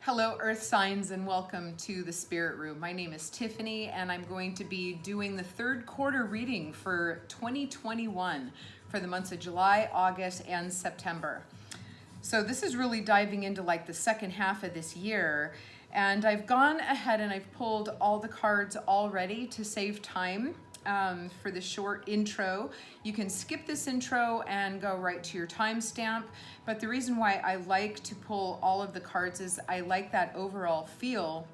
Hello, Earth signs, and welcome to the Spirit Room. My name is Tiffany, and I'm going to be doing the third quarter reading for 2021 for the months of July, August, and September. So this is really diving into like the second half of this year, and I've gone ahead and I've pulled all the cards already to save time. For the short intro. You can skip this intro and go right to your timestamp, but the reason why I like to pull all of the cards is I like that overall feel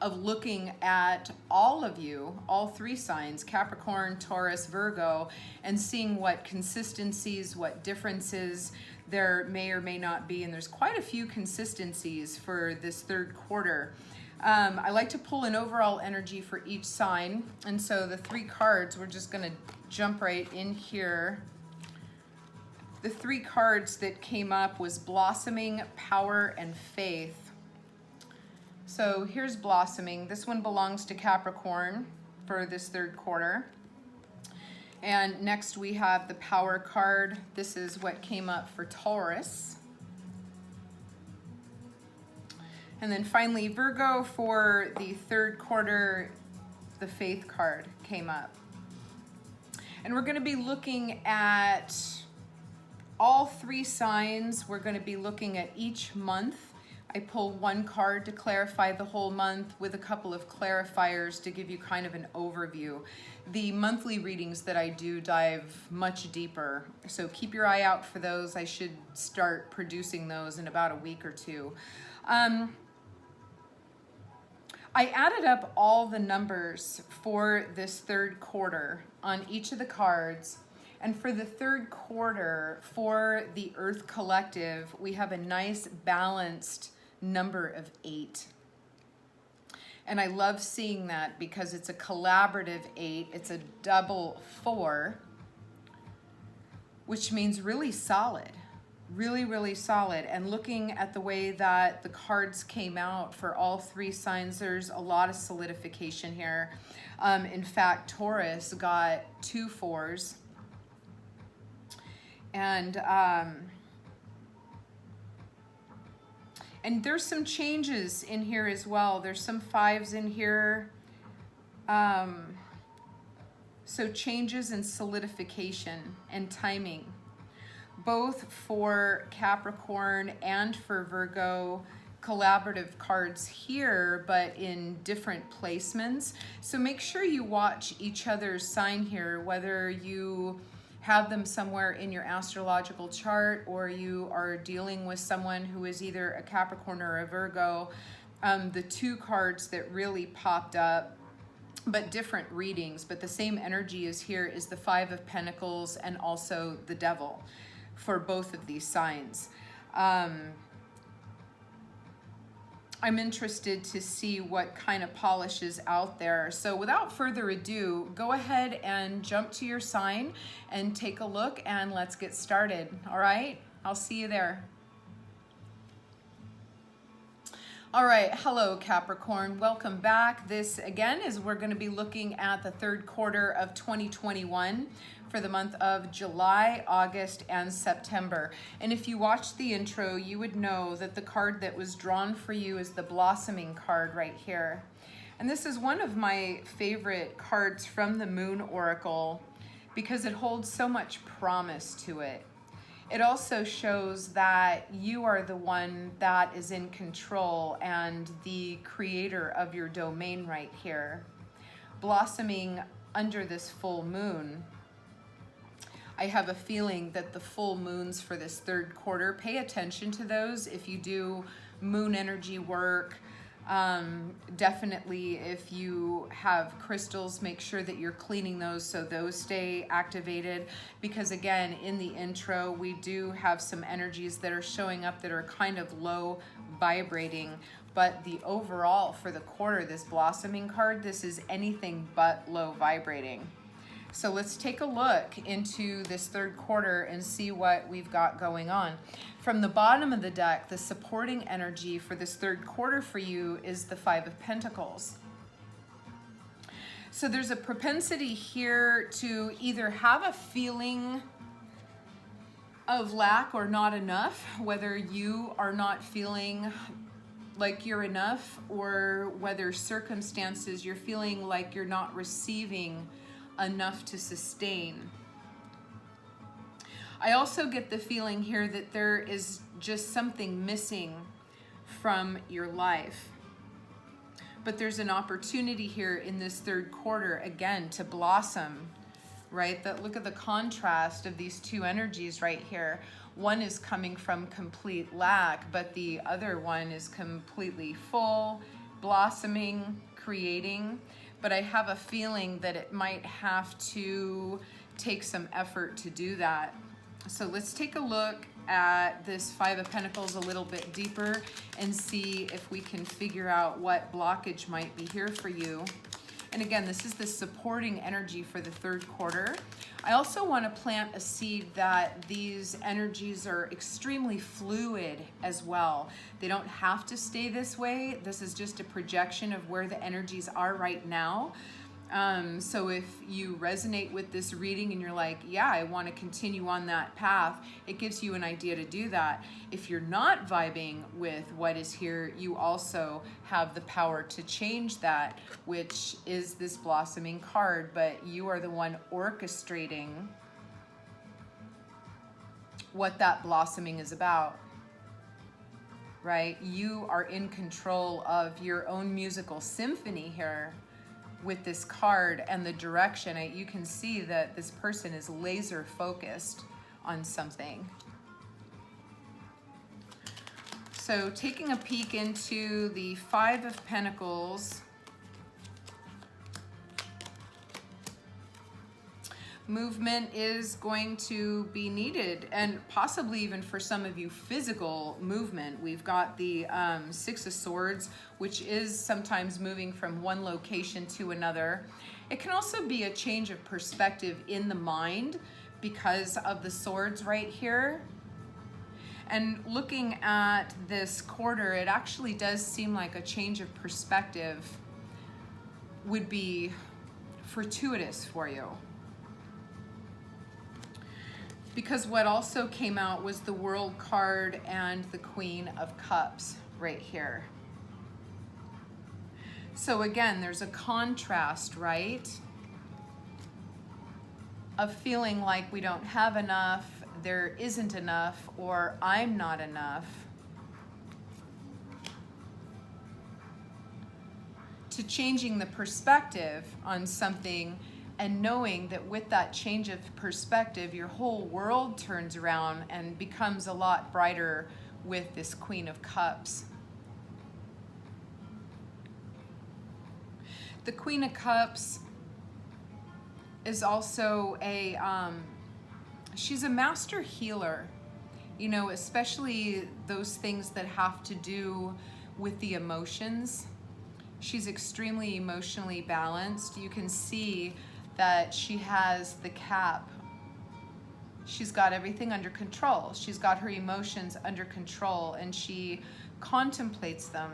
of looking at all of you, all three signs, Capricorn, Taurus, Virgo, and seeing what consistencies, what differences there may or may not be. And there's quite a few consistencies for this third quarter. I like to pull an overall energy for each sign. And so the three cards, we're just going to jump right in here. The three cards that came up was blossoming, power, and faith. So here's blossoming. This one belongs to Capricorn for this third quarter. And next we have the power card. This is what came up for Taurus. And then finally, Virgo, for the third quarter, the faith card came up. And we're going to be looking at all three signs. We're going to be looking at each month. I pull one card to clarify the whole month with a couple of clarifiers to give you kind of an overview. The monthly readings that I do dive much deeper, so keep your eye out for those. I should start producing those in about a week or two. I added up all the numbers for this third quarter on each of the cards. And for the third quarter, for the Earth Collective, we have a nice balanced number of 8. And I love seeing that because it's a collaborative 8. It's a double 4, which means really solid. Really solid. And looking at the way that the cards came out for all three signs, there's a lot of solidification here. In fact, Taurus got 2 4s. And there's some changes in here as well. There's some 5s in here. So changes and solidification and timing, both for Capricorn and for Virgo. Collaborative cards here, but in different placements. So make sure you watch each other's sign here, whether you have them somewhere in your astrological chart or you are dealing with someone who is either a Capricorn or a Virgo. The 2 cards that really popped up, but different readings, but the same energy is here, is the 5 of Pentacles and also the Devil for both of these signs. I'm interested to see what kind of polish is out there. So without further ado, go ahead and jump to your sign and take a look, and let's get started. All right, I'll see you there. All right, hello Capricorn, welcome back. This again is we're going to be looking at the third quarter of 2021 for the month of July, August, and September. And if you watched the intro, you would know that the card that was drawn for you is the blossoming card right here. And this is one of my favorite cards from the Moon Oracle because it holds so much promise to it. It also shows that you are the one that is in control and the creator of your domain right here. Blossoming under this full moon. I have a feeling that the full moons for this third quarter, pay attention to those if you do moon energy work. Definitely if you have crystals, make sure that you're cleaning those so those stay activated, because again, in the intro, we do have some energies that are showing up that are kind of low vibrating, but the overall for the quarter, this blossoming card, this is anything but low vibrating. So let's take a look into this third quarter and see what we've got going on. From the bottom of the deck, the supporting energy for this third quarter for you is the 5 of Pentacles. So there's a propensity here to either have a feeling of lack or not enough, whether you are not feeling like you're enough, or whether circumstances you're feeling like you're not receiving enough to sustain. I also get the feeling here that there is just something missing from your life. But there's an opportunity here in this third quarter, again, to blossom, right? That, look at the contrast of these two energies right here. One is coming from complete lack, but the other one is completely full, blossoming, creating. But I have a feeling that it might have to take some effort to do that. So let's take a look at this Five of Pentacles a little bit deeper and see if we can figure out what blockage might be here for you. And again, this is the supporting energy for the third quarter. I also want to plant a seed that these energies are extremely fluid as well. They don't have to stay this way. This is just a projection of where the energies are right now. So if you resonate with this reading and you're like, yeah, I want to continue on that path, it gives you an idea to do that. If you're not vibing with what is here, you also have the power to change that, which is this blossoming card, but you are the one orchestrating what that blossoming is about, right? You are in control of your own musical symphony here with this card and the direction. You can see that this person is laser focused on something. So taking a peek into the Five of Pentacles, movement is going to be needed, and possibly even for some of you, physical movement. We've got the Six of Swords, which is sometimes moving from one location to another. It can also be a change of perspective in the mind because of the swords right here. And looking at this quarter, it actually does seem like a change of perspective would be fortuitous for you. Because what also came out was the World card and the Queen of Cups right here. So again, there's a contrast, right? Of feeling like we don't have enough, there isn't enough, or I'm not enough. To changing the perspective on something and knowing that with that change of perspective, your whole world turns around and becomes a lot brighter with this Queen of Cups. The Queen of Cups is also she's a master healer, you know, especially those things that have to do with the emotions. She's extremely emotionally balanced. You can see that she has the cap. She's got everything under control. She's got her emotions under control, and she contemplates them.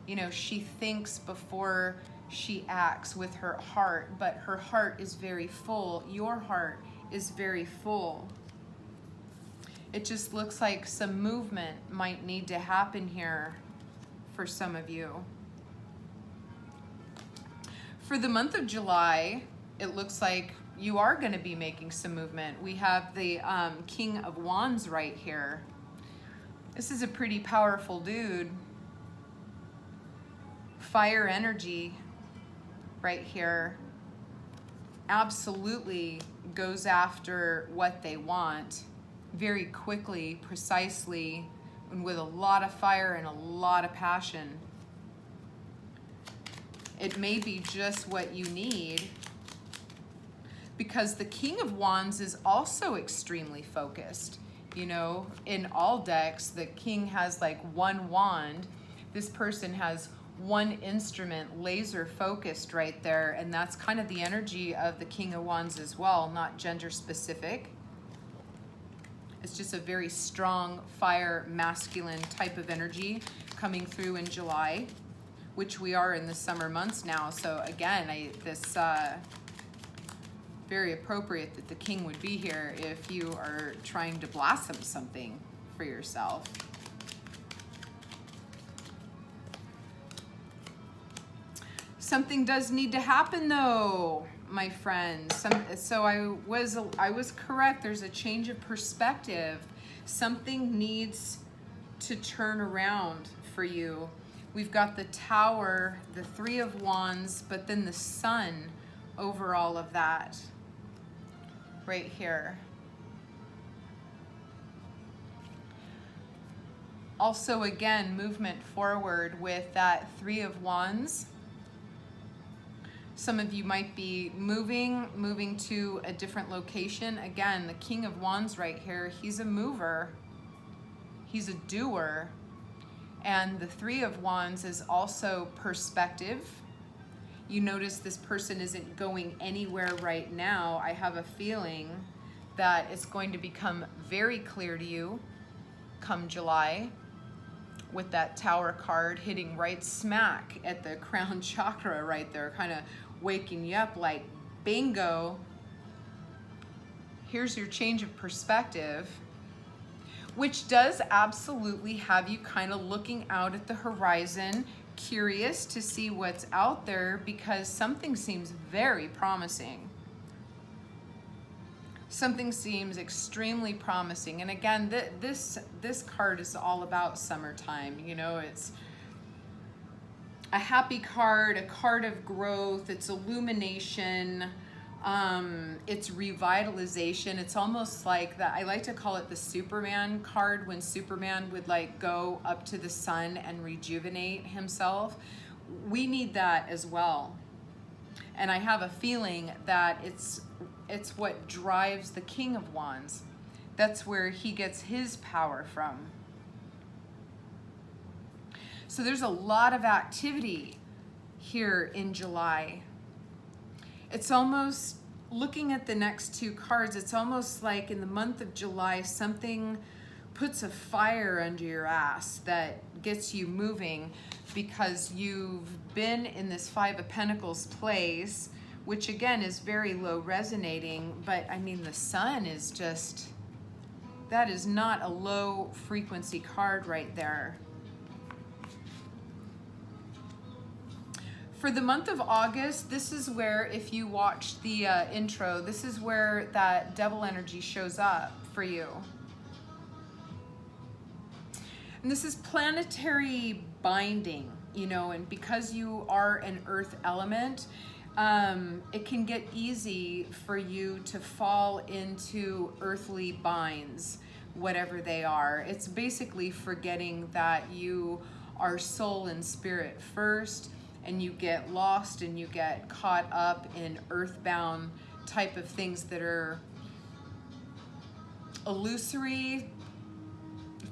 You know, she thinks before she acts with her heart, but her heart is very full. Your heart is very full. It just looks like some movement might need to happen here for some of you. For the month of July, it looks like you are going to be making some movement. We have the King of Wands right here. This is a pretty powerful dude. Fire energy right here. Absolutely goes after what they want very quickly, precisely, and with a lot of fire and a lot of passion. It may be just what you need, because the King of Wands is also extremely focused. You know, in all decks, the king has like one wand. This person has one instrument, laser focused right there, and that's kind of the energy of the King of Wands as well, not gender specific. It's just a very strong fire, masculine type of energy coming through in July, which we are in the summer months now. So again, very appropriate that the king would be here if you are trying to blossom something for yourself. Something does need to happen though, my friends. So I was correct. There's a change of perspective. Something needs to turn around for you. We've got the Tower, the Three of Wands, but then the Sun over all of that right here. Also, again, movement forward with that Three of Wands. Some of you might be moving to a different location. Again, the King of Wands right here, he's a mover. He's a doer. And the Three of Wands is also perspective. You notice this person isn't going anywhere right now. I have a feeling that it's going to become very clear to you come July, with that Tower card hitting right smack at the crown chakra right there, kind of waking you up like, bingo, here's your change of perspective, which does absolutely have you kind of looking out at the horizon, curious to see what's out there, because something seems very promising. Something seems extremely promising. And again, this card is all about summertime. You know, it's a happy card, a card of growth, it's illumination, it's revitalization. It's almost like that. I like to call it the Superman card, when Superman would like go up to the sun and rejuvenate himself. We need that as well. And I have a feeling that it's what drives the King of Wands. That's where he gets his power from. So there's a lot of activity here in July. It's almost, looking at the next two cards, it's almost like in the month of July, something puts a fire under your ass that gets you moving, because you've been in this Five of Pentacles place, which again is very low resonating, but I mean, the Sun is just, that is not a low frequency card right there. For the month of August, this is where, if you watched the intro, this is where that devil energy shows up for you. And this is planetary binding, you know, and because you are an earth element, it can get easy for you to fall into earthly binds, whatever they are. It's basically forgetting that you are soul and spirit first, and you get lost and you get caught up in earthbound type of things that are illusory,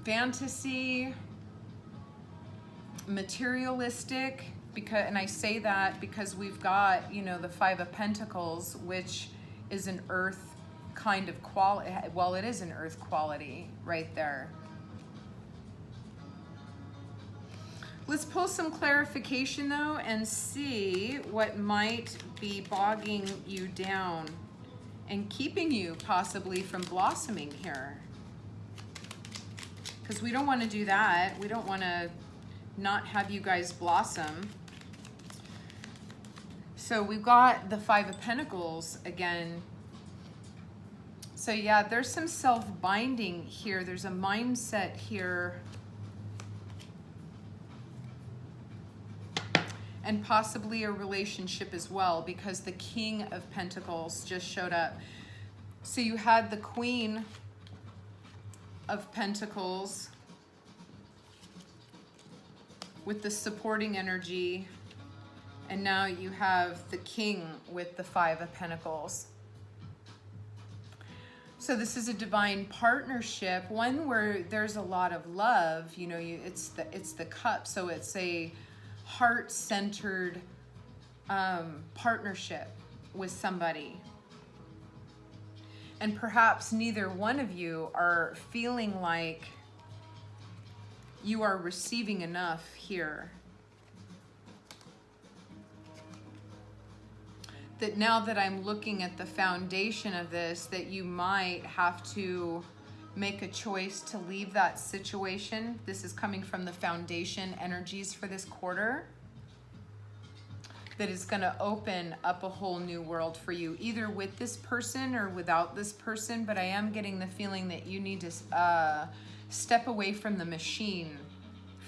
fantasy, materialistic. Because, and I say that because we've got, you know, the Five of Pentacles, which is an earth kind of quality. Well, it is an earth quality right there. Let's pull some clarification though and see what might be bogging you down and keeping you possibly from blossoming here. Because we don't want to do that. We don't want to not have you guys blossom. So we've got the Five of Pentacles again. So yeah, there's some self-binding here. There's a mindset here. And possibly a relationship as well, because the King of Pentacles just showed up. So you had the Queen of Pentacles with the supporting energy, and now you have the King with the Five of Pentacles. So this is a divine partnership, one where there's a lot of love. You know, it's the cup, so it's a heart-centered partnership with somebody. And perhaps neither one of you are feeling like you are receiving enough here. That now that I'm looking at the foundation of this, that you might have to make a choice to leave that situation. This is coming from the foundation energies for this quarter. that is going to open up a whole new world for you, either with this person or without this person. But I am getting the feeling that you need to step away from the machine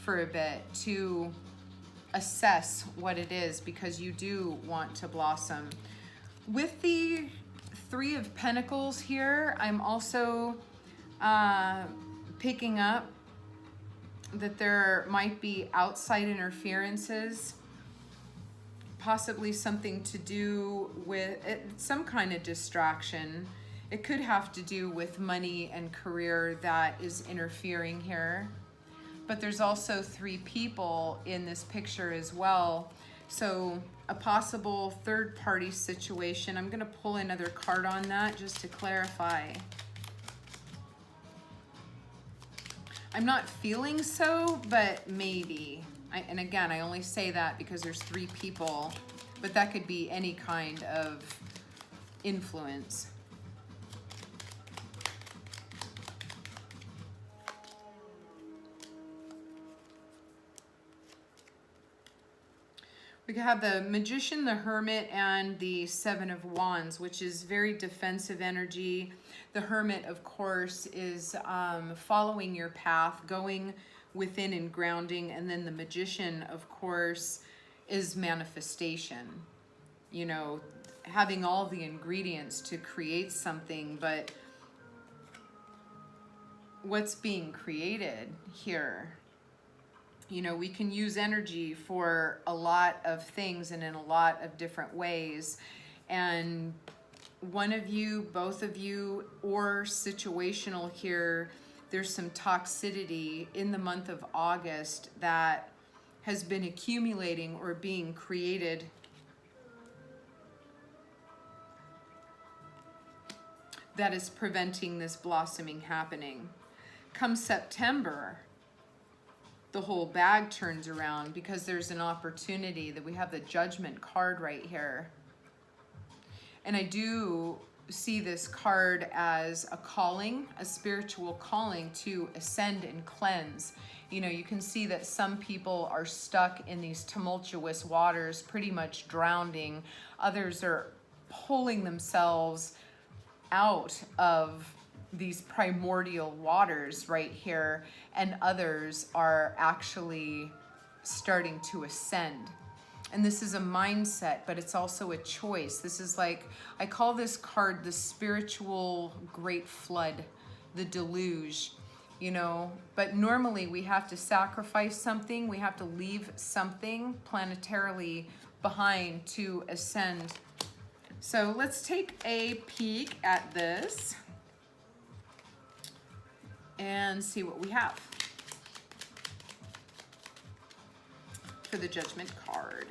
for a bit to assess what it is, because you do want to blossom. With the Three of Pentacles here, I'm also picking up that there might be outside interferences, possibly something to do with some kind of distraction. It could have to do with money and career that is interfering here. But there's also three people in this picture as well. So a possible third party situation. I'm going to pull another card on that just to clarify. I'm not feeling so, but maybe. And again, I only say that because there's three people, but that could be any kind of influence. We have the Magician, the Hermit, and the Seven of Wands, which is very defensive energy. The Hermit, of course, is following your path, going within and grounding. And then the Magician, of course, is manifestation. You know, having all the ingredients to create something, but what's being created here? You know, we can use energy for a lot of things and in a lot of different ways. And one of you, both of you, or situational here, there's some toxicity in the month of August that has been accumulating or being created that is preventing this blossoming happening. Come September, the whole bag turns around because there's an opportunity that we have the Judgment card right here. And I do see this card as a calling, a spiritual calling to ascend and cleanse. You know, you can see that some people are stuck in these tumultuous waters, pretty much drowning. Others are pulling themselves out of these primordial waters right here, and others are actually starting to ascend. And this is a mindset, but it's also a choice. This is like, I call this card the spiritual great flood, the deluge, you know. But normally we have to sacrifice something, we have to leave something planetarily behind to ascend. So let's take a peek at this and see what we have for the Judgment card.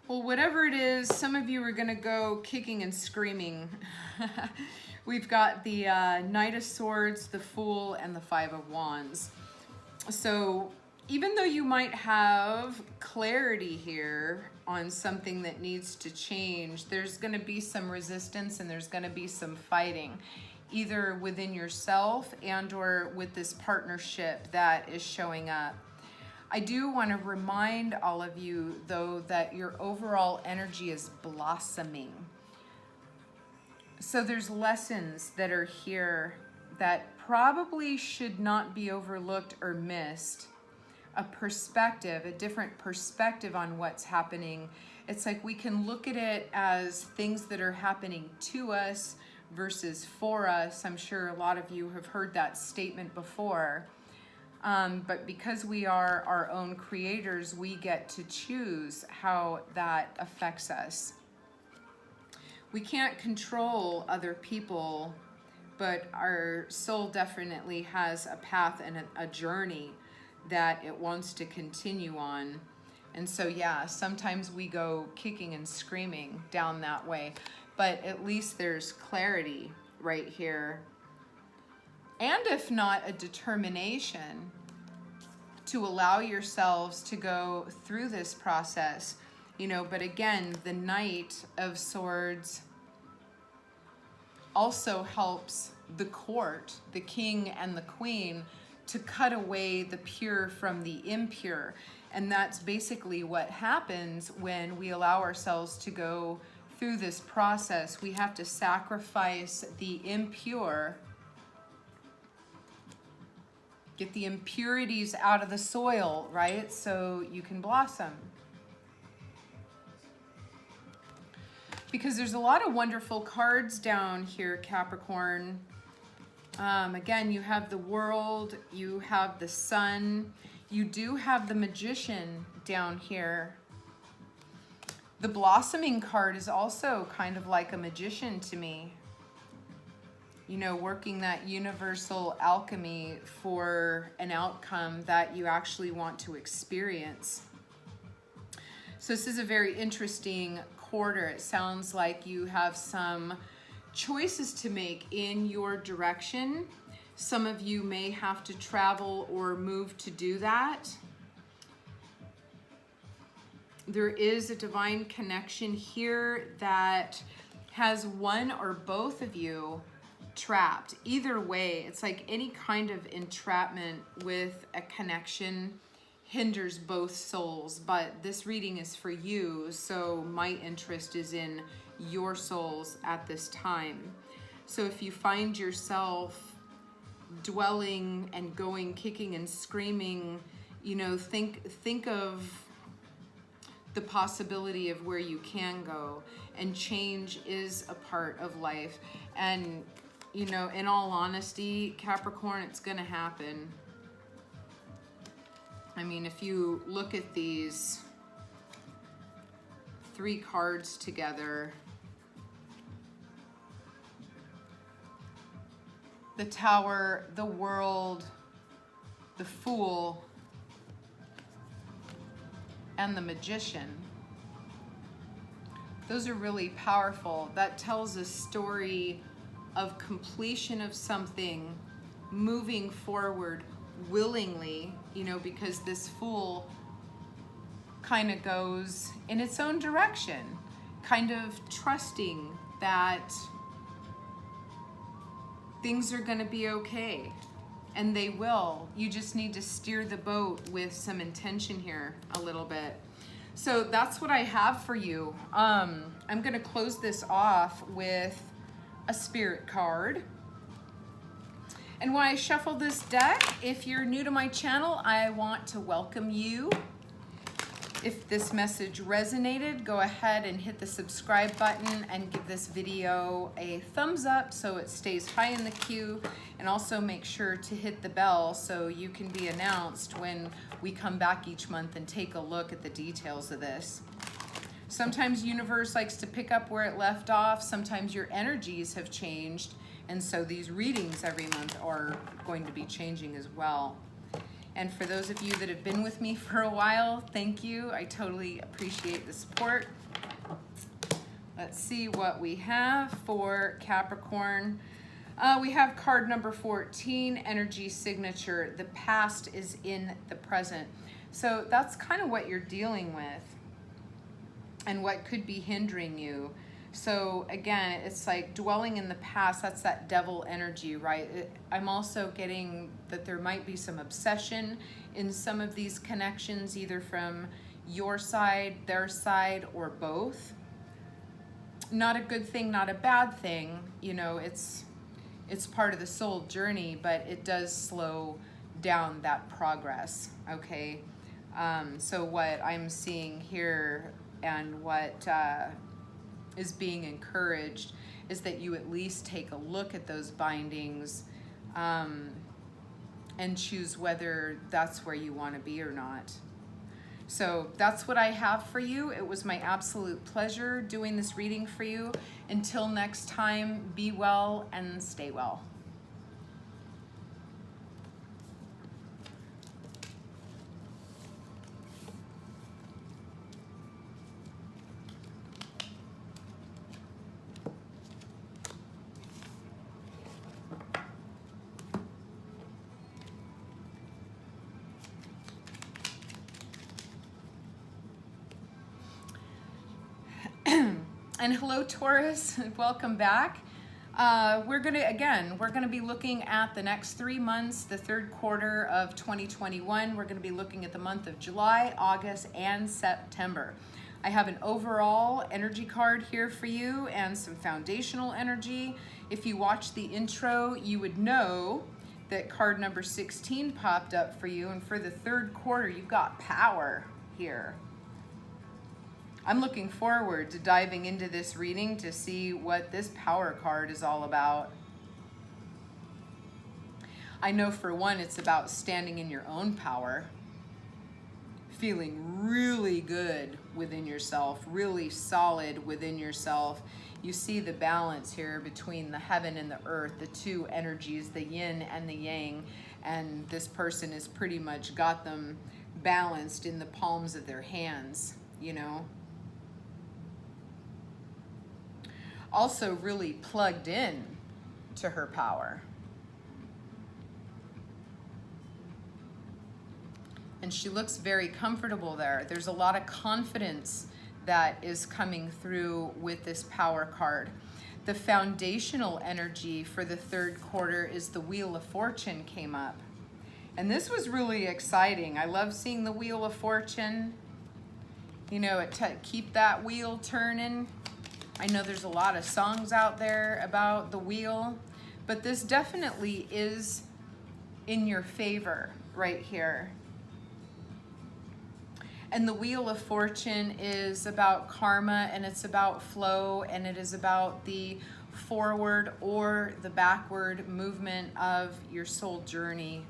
Well, whatever it is, some of you are going to go kicking and screaming. We've got the Knight of Swords, the Fool, and the Five of Wands. So even though you might have clarity here on something that needs to change, there's going to be some resistance and there's going to be some fighting, either within yourself and or with this partnership that is showing up. I do want to remind all of you, though, that your overall energy is blossoming. So there's lessons that are here that probably should not be overlooked or missed. A perspective, a different perspective on what's happening. It's like we can look at it as things that are happening to us versus for us. I'm sure a lot of you have heard that statement before. But because we are our own creators, we get to choose how that affects us. We can't control other people, but our soul definitely has a path and a journey that it wants to continue on. And so, yeah, sometimes we go kicking and screaming down that way, but at least there's clarity right here. And if not, a determination to allow yourselves to go through this process, you know. But again, the Knight of Swords also helps the court, the king and the queen, to cut away the pure from the impure. And that's basically what happens when we allow ourselves to go through this process. We have to sacrifice the impure, get the impurities out of the soil, right? So you can blossom. Because there's a lot of wonderful cards down here, Capricorn. Again, you have the World, you have the Sun, you do have the Magician down here. The Blossoming card is also kind of like a magician to me. You know, working that universal alchemy for an outcome that you actually want to experience. So this is a very interesting quarter. It sounds like you have some choices to make in your direction. Some of you may have to travel or move to do that. There is a divine connection here that has one or both of you trapped. Either way, it's like any kind of entrapment with a connection hinders both souls, but this reading is for you, so my interest is in your souls at this time. So if you find yourself dwelling and going kicking and screaming, you know, think of the possibility of where you can go, and change is a part of life. And you know, in all honesty, Capricorn, it's gonna happen. I mean, if you look at these 3 cards together, the Tower, the World, the Fool, and the Magician. Those are really powerful. That tells a story of completion of something, moving forward willingly, you know, because this Fool kind of goes in its own direction, kind of trusting that things are going to be okay, and they will. You just need to steer the boat with some intention here a little bit. So that's what I have for you. I'm going to close this off with a spirit card. And when I shuffle this deck, if you're new to my channel, I want to welcome you. If this message resonated, go ahead and hit the subscribe button and give this video a thumbs up so it stays high in the queue. And also make sure to hit the bell so you can be announced when we come back each month and take a look at the details of this. Sometimes universe likes to pick up where it left off. Sometimes your energies have changed. And so these readings every month are going to be changing as well. And for those of you that have been with me for a while, thank you. I totally appreciate the support. Let's see what we have for Capricorn. We have card number 14, energy signature. The past is in the present. So that's kind of what you're dealing with and what could be hindering you. So again, it's like dwelling in the past. That's that devil energy, right? I'm also getting that there might be some obsession in some of these connections, either from your side, their side, or both. Not a good thing, not a bad thing. You know, it's part of the soul journey, but it does slow down that progress, okay? So what I'm seeing here and what is being encouraged is that you at least take a look at those bindings and choose whether that's where you want to be or not. So that's what I have for you. It was my absolute pleasure doing this reading for you. Until next time, be well and stay well. And hello, Taurus, welcome back. We're gonna be looking at the next 3 months, the third quarter of 2021. We're gonna be looking at the month of July, August, and September. I have an overall energy card here for you and some foundational energy. If you watched the intro, you would know that card number 16 popped up for you, and for the third quarter, you've got power here. I'm looking forward to diving into this reading to see what this power card is all about. I know for one, it's about standing in your own power, feeling really good within yourself, really solid within yourself. You see the balance here between the heaven and the earth, the two energies, the yin and the yang, and this person has pretty much got them balanced in the palms of their hands, you know. Also really plugged in to her power. And she looks very comfortable there. There's a lot of confidence that is coming through with this power card. The foundational energy for the third quarter is the Wheel of Fortune came up. And this was really exciting. I love seeing the Wheel of Fortune. You know, keep that wheel turning. I know there's a lot of songs out there about the wheel, but this definitely is in your favor right here. And the Wheel of Fortune is about karma, and it's about flow, and it is about the forward or the backward movement of your soul journey.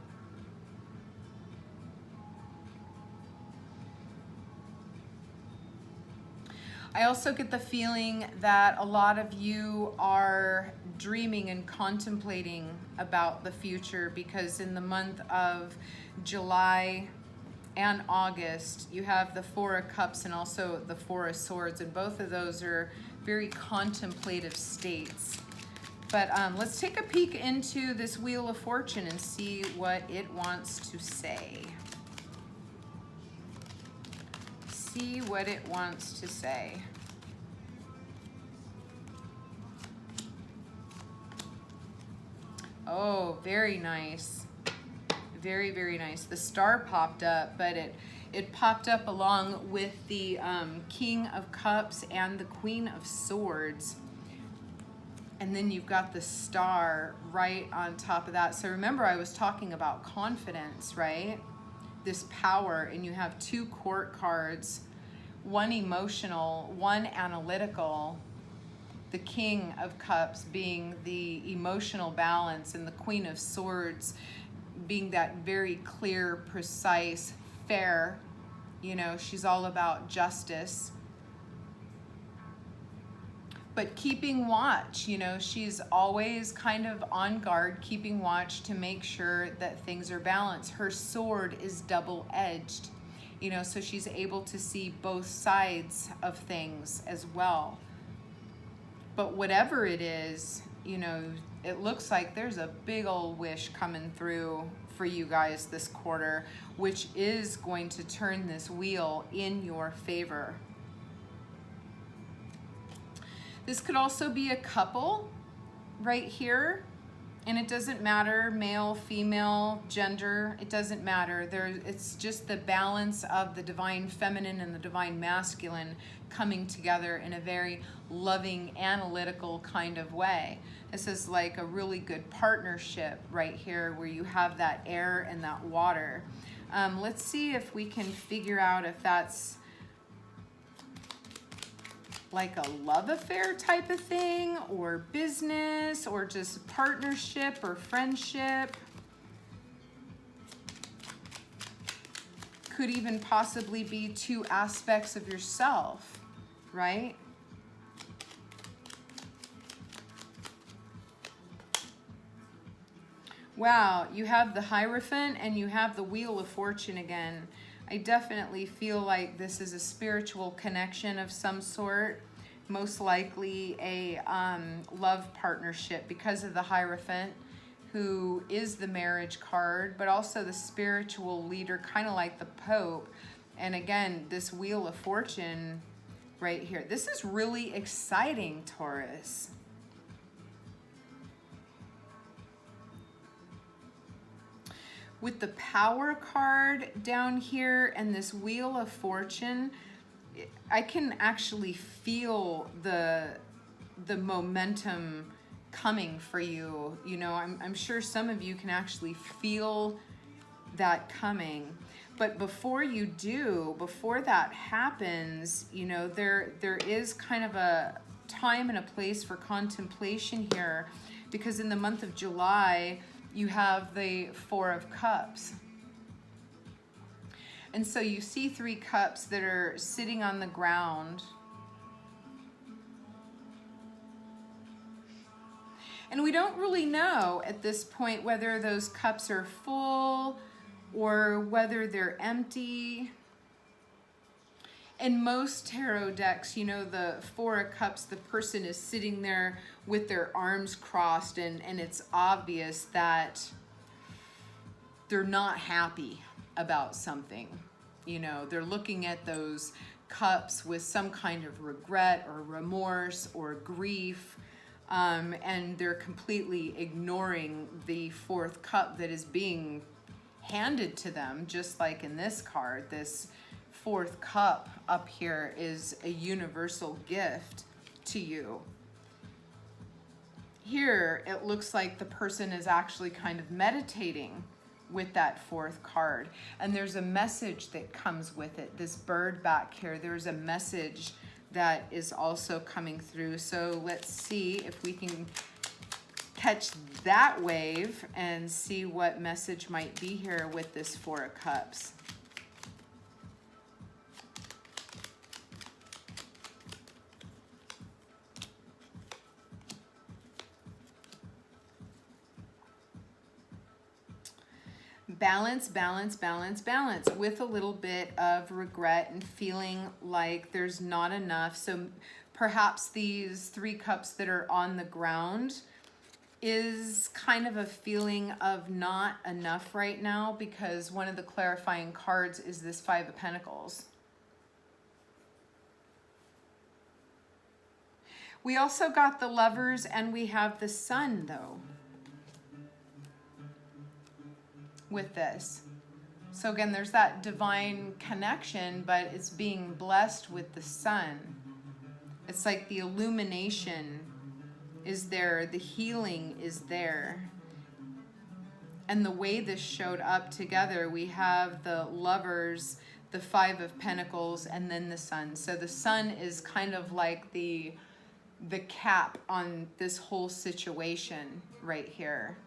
I also get the feeling that a lot of you are dreaming and contemplating about the future, because in the month of July and August, you have the Four of Cups and also the Four of Swords, and both of those are very contemplative states. But let's take a peek into this Wheel of Fortune and see what it wants to say. See what it wants to say. Oh, very nice. Very, very nice. The star popped up, but it popped up along with the King of Cups and the Queen of Swords. And then you've got the star right on top of that. So remember, I was talking about confidence, right? This power, and you have two court cards, one emotional, one analytical. The King of Cups being the emotional balance, and the Queen of Swords being that very clear, precise, fair, you know, she's all about justice. But keeping watch, you know, she's always kind of on guard, keeping watch to make sure that things are balanced. Her sword is double-edged, you know, so she's able to see both sides of things as well. But whatever it is, you know, it looks like there's a big old wish coming through for you guys this quarter, which is going to turn this wheel in your favor. This could also be a couple right here, and it doesn't matter, male, female, gender, it doesn't matter. It's just the balance of the divine feminine and the divine masculine coming together in a very loving, analytical kind of way. This is like a really good partnership right here where you have that air and that water. Let's see if we can figure out if that's like a love affair type of thing, or business, or just partnership or friendship. Could even possibly be two aspects of yourself, right? Wow, you have the Hierophant and you have the Wheel of Fortune again. I definitely feel like this is a spiritual connection of some sort, most likely a love partnership because of the Hierophant, who is the marriage card, but also the spiritual leader, kind of like the Pope. And again, this Wheel of Fortune right here. This is really exciting, Taurus. with the Power card down here and this Wheel of Fortune, I can actually feel the momentum coming for you. You know, I'm sure some of you can actually feel that coming. But before you do, before that happens, you know, there is kind of a time and a place for contemplation here, because in the month of July, you have the Four of Cups. And so you see 3 cups that are sitting on the ground. And we don't really know at this point whether those cups are full or whether they're empty. In most tarot decks, you know, the Four of Cups, the person is sitting there with their arms crossed, and it's obvious that they're not happy about something. You know, they're looking at those cups with some kind of regret or remorse or grief, and they're completely ignoring the 4th cup that is being handed to them, just like in this card. This 4th cup up here is a universal gift to you. Here, it looks like the person is actually kind of meditating with that 4th card. And there's a message that comes with it. This bird back here, there's a message that is also coming through. So let's see if we can catch that wave and see what message might be here with this 4 of Cups. Balance, balance, balance, balance, with a little bit of regret and feeling like there's not enough. So perhaps these 3 cups that are on the ground is kind of a feeling of not enough right now, because one of the clarifying cards is this 5 of Pentacles. We also got the Lovers, and we have the Sun, though, with this. So again, there's that divine connection, but it's being blessed with the Sun. It's like the illumination is there, the healing is there. And the way this showed up together, we have the Lovers, the 5 of Pentacles, and then the Sun. So the Sun is kind of like the cap on this whole situation right here.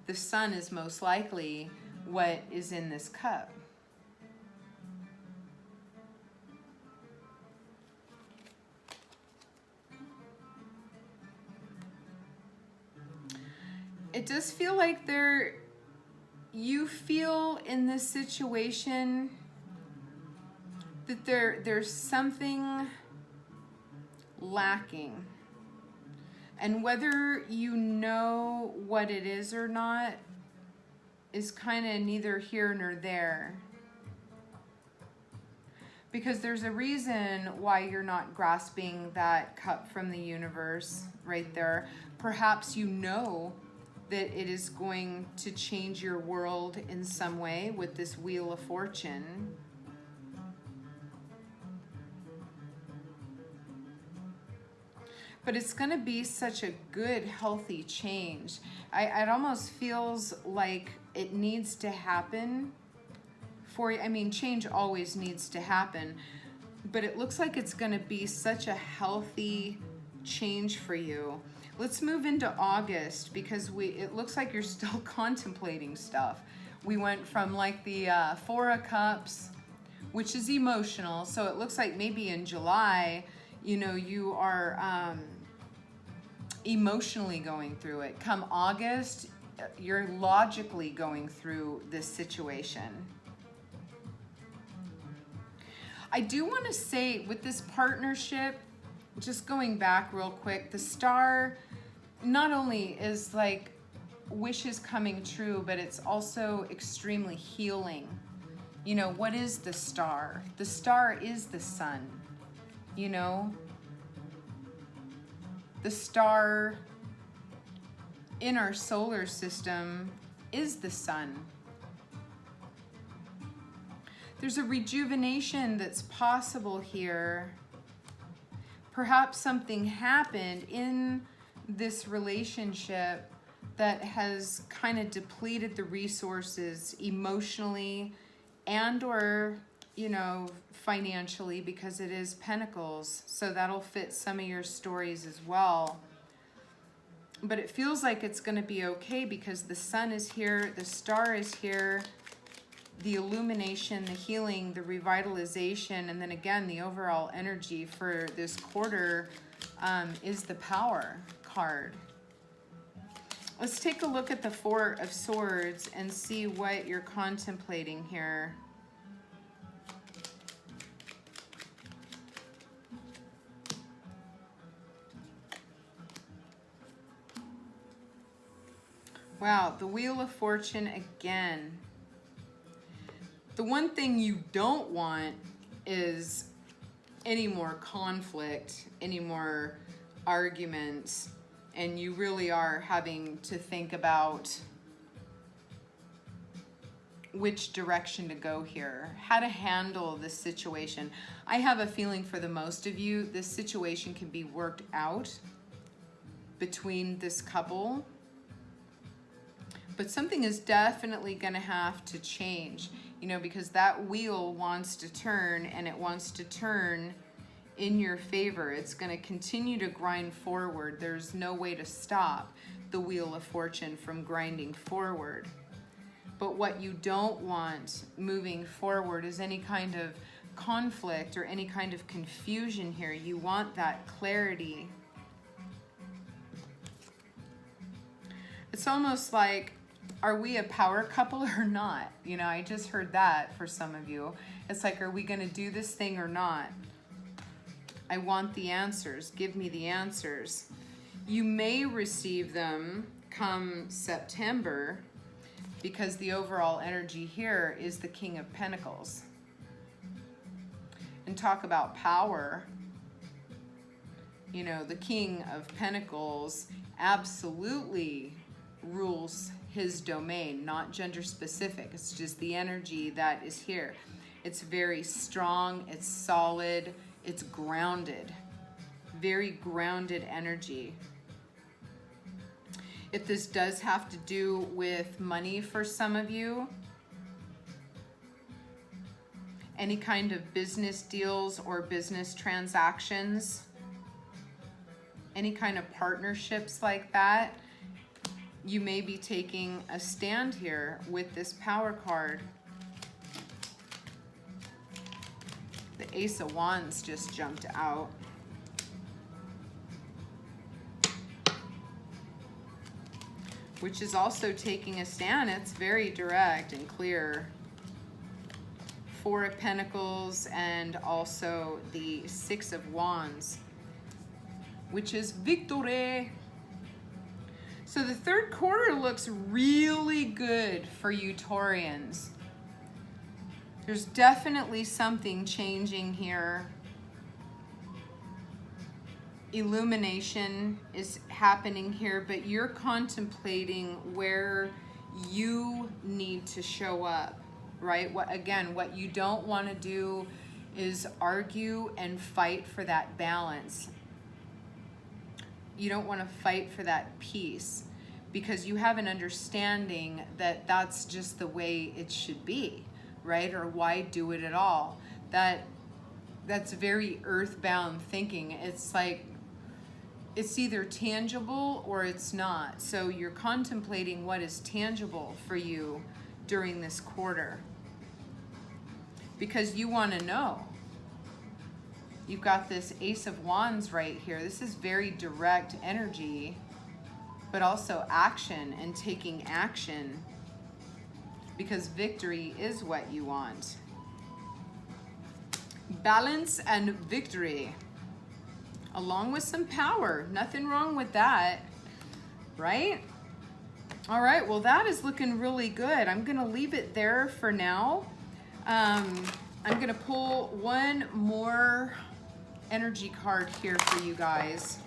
The Sun is most likely what is in this cup. It does feel like you feel in this situation that there's something lacking. And whether you know what it is or not is kind of neither here nor there. Because there's a reason why you're not grasping that cup from the universe right there. Perhaps you know that it is going to change your world in some way with this Wheel of Fortune. But it's going to be such a good, healthy change. It almost feels like it needs to happen for you. I mean, change always needs to happen, but it looks like it's going to be such a healthy change for you. Let's move into August, because it looks like you're still contemplating stuff. We went from like the 4 of Cups, which is emotional. So it looks like maybe in July, you know, you are emotionally going through it. Come August, you're logically going through this situation. I do want to say with this partnership, just going back real quick, the Star not only is like wishes coming true, but it's also extremely healing. You know, what is the Star? The Star is the Sun, you know? The star in our solar system is the Sun. There's a rejuvenation that's possible here. Perhaps something happened in this relationship that has kind of depleted the resources emotionally and or, you know, financially, because it is Pentacles. So that'll fit some of your stories as well. But it feels like it's going to be okay because the sun is here, the star is here, the illumination, the healing, the revitalization, and then again, the overall energy for this quarter is the Power card. Let's take a look at the Four of Swords and see what you're contemplating here. Wow, the Wheel of Fortune again. The one thing you don't want is any more conflict, any more arguments, and you really are having to think about which direction to go here, how to handle this situation. I have a feeling for the most of you, this situation can be worked out between this couple, but something is definitely going to have to change, you know, because that wheel wants to turn, and it wants to turn in your favor. It's going to continue to grind forward. There's no way to stop the Wheel of Fortune from grinding forward. But what you don't want moving forward is any kind of conflict or any kind of confusion here. You want that clarity. It's almost like, are we a power couple or not? You know, I just heard that for some of you. It's like, are we going to do this thing or not? I want the answers. Give me the answers. You may receive them come September, because the overall energy here is the King of Pentacles. And talk about power. You know, the King of Pentacles absolutely rules his domain, not gender specific. It's just the energy that is here. It's very strong, it's solid, it's grounded, very grounded energy. If this does have to do with money for some of you, any kind of business deals or business transactions, any kind of partnerships like that, you may be taking a stand here with this Power card. The Ace of Wands just jumped out. Which is also taking a stand. It's very direct and clear. Four of Pentacles and also the Six of Wands, which is victory. So the third quarter looks really good for you Taurians. There's definitely something changing here. Illumination is happening here, but you're contemplating where you need to show up, right? What you don't want to do is argue and fight for that balance. You don't want to fight for that peace, because you have an understanding that that's just the way it should be, right? Or why do it at all? That's very earthbound thinking. It's like, it's either tangible or it's not. So you're contemplating what is tangible for you during this quarter, because you want to know. You've got this Ace of Wands right here. This is very direct energy, but also action and taking action, because victory is what you want. Balance and victory, along with some power. Nothing wrong with that, right? All right, well, that is looking really good. I'm gonna leave it there for now. I'm gonna pull one more energy card here for you guys.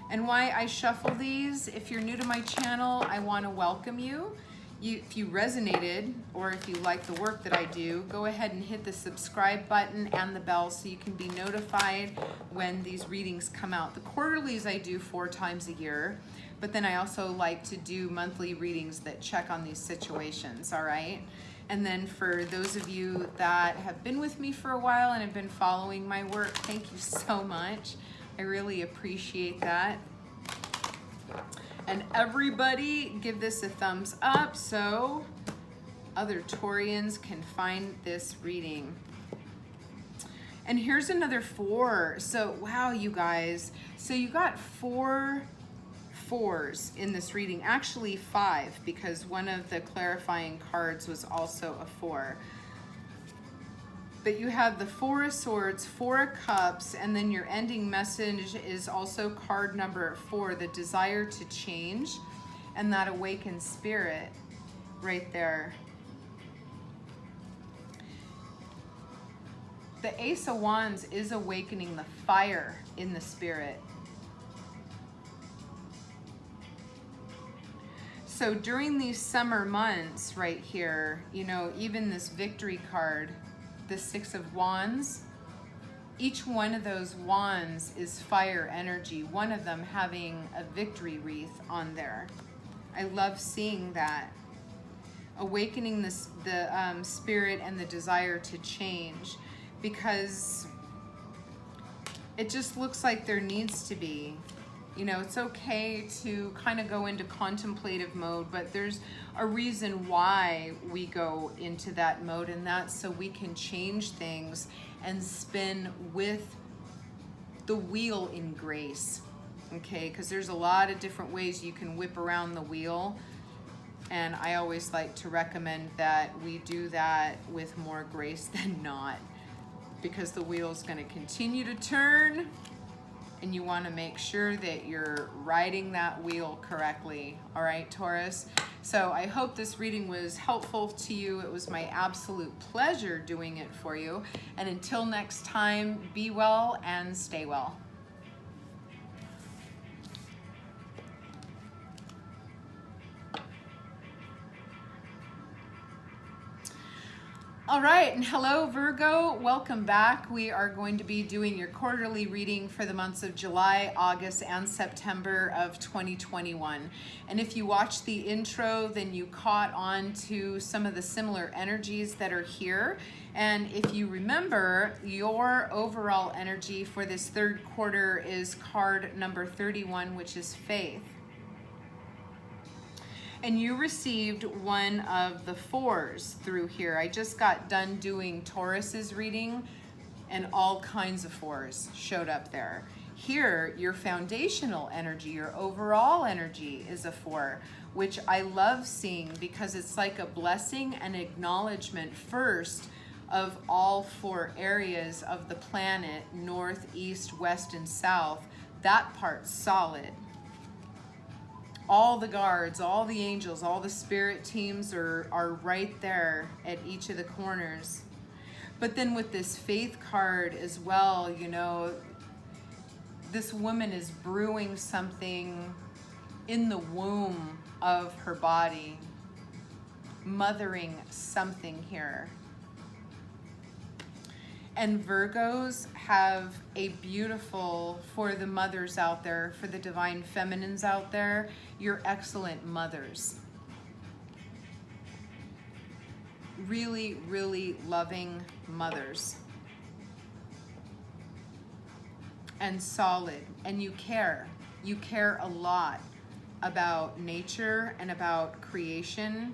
And why I shuffle these, if you're new to my channel, I want to welcome you. If you resonated, or if you like the work that I do, go ahead and hit the subscribe button and the bell so you can be notified when these readings come out. The quarterlies I do 4 times a year, but then I also like to do monthly readings that check on these situations, all right? And then for those of you that have been with me for a while and have been following my work, thank you so much. I really appreciate that. And everybody give this a thumbs up so other Taurians can find this reading. And here's another 4. So, wow, you guys. So you got 4 4s in this reading. Actually 5, because one of the clarifying cards was also a 4. But you have the 4 of Swords, 4 of Cups, and then your ending message is also card number 4, the desire to change, and that awakened spirit right there. The Ace of Wands is awakening the fire in the spirit. So during these summer months right here, you know, even this victory card, the 6 of Wands, each one of those wands is fire energy, one of them having a victory wreath on there. I love seeing that. Awakening the spirit and the desire to change, because it just looks like there needs to be. You know, it's okay to kind of go into contemplative mode, but there's a reason why we go into that mode, and that's so we can change things and spin with the wheel in grace, okay? Because there's a lot of different ways you can whip around the wheel, and I always like to recommend that we do that with more grace than not, because the wheel's going to continue to turn, and you want to make sure that you're riding that wheel correctly. All right, Taurus? So I hope this reading was helpful to you. It was my absolute pleasure doing it for you. And until next time, be well and stay well. All right, and hello Virgo, welcome back. We are going to be doing your quarterly reading for the months of July, August, and September of 2021. And if you watched the intro, then you caught on to some of the similar energies that are here. And if you remember, your overall energy for this third quarter is card number 31, which is faith. And you received one of the 4s through here. I just got done doing Taurus's reading, and all kinds of 4s showed up there. Here, your foundational energy, your overall energy is a 4, which I love seeing because it's like a blessing and acknowledgement first of all 4 areas of the planet, north, east, west, and south. That part's solid. All the guards, all the angels, all the spirit teams are right there at each of the corners. But then with this faith card as well, you know, this woman is brewing something in the womb of her body, mothering something here. And Virgos have a beautiful, for the mothers out there, for the divine feminines out there, you're excellent mothers. Really, really loving mothers. And solid. And you care. You care a lot about nature and about creation.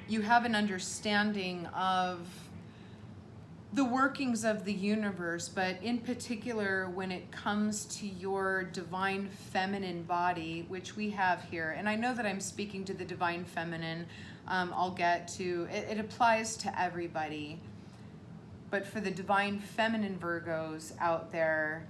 You have an understanding of the workings of the universe, but in particular when it comes to your divine feminine body, which we have here. And I know that I'm speaking to the divine feminine. I'll get to it. It applies to everybody. But for the divine feminine Virgos out there,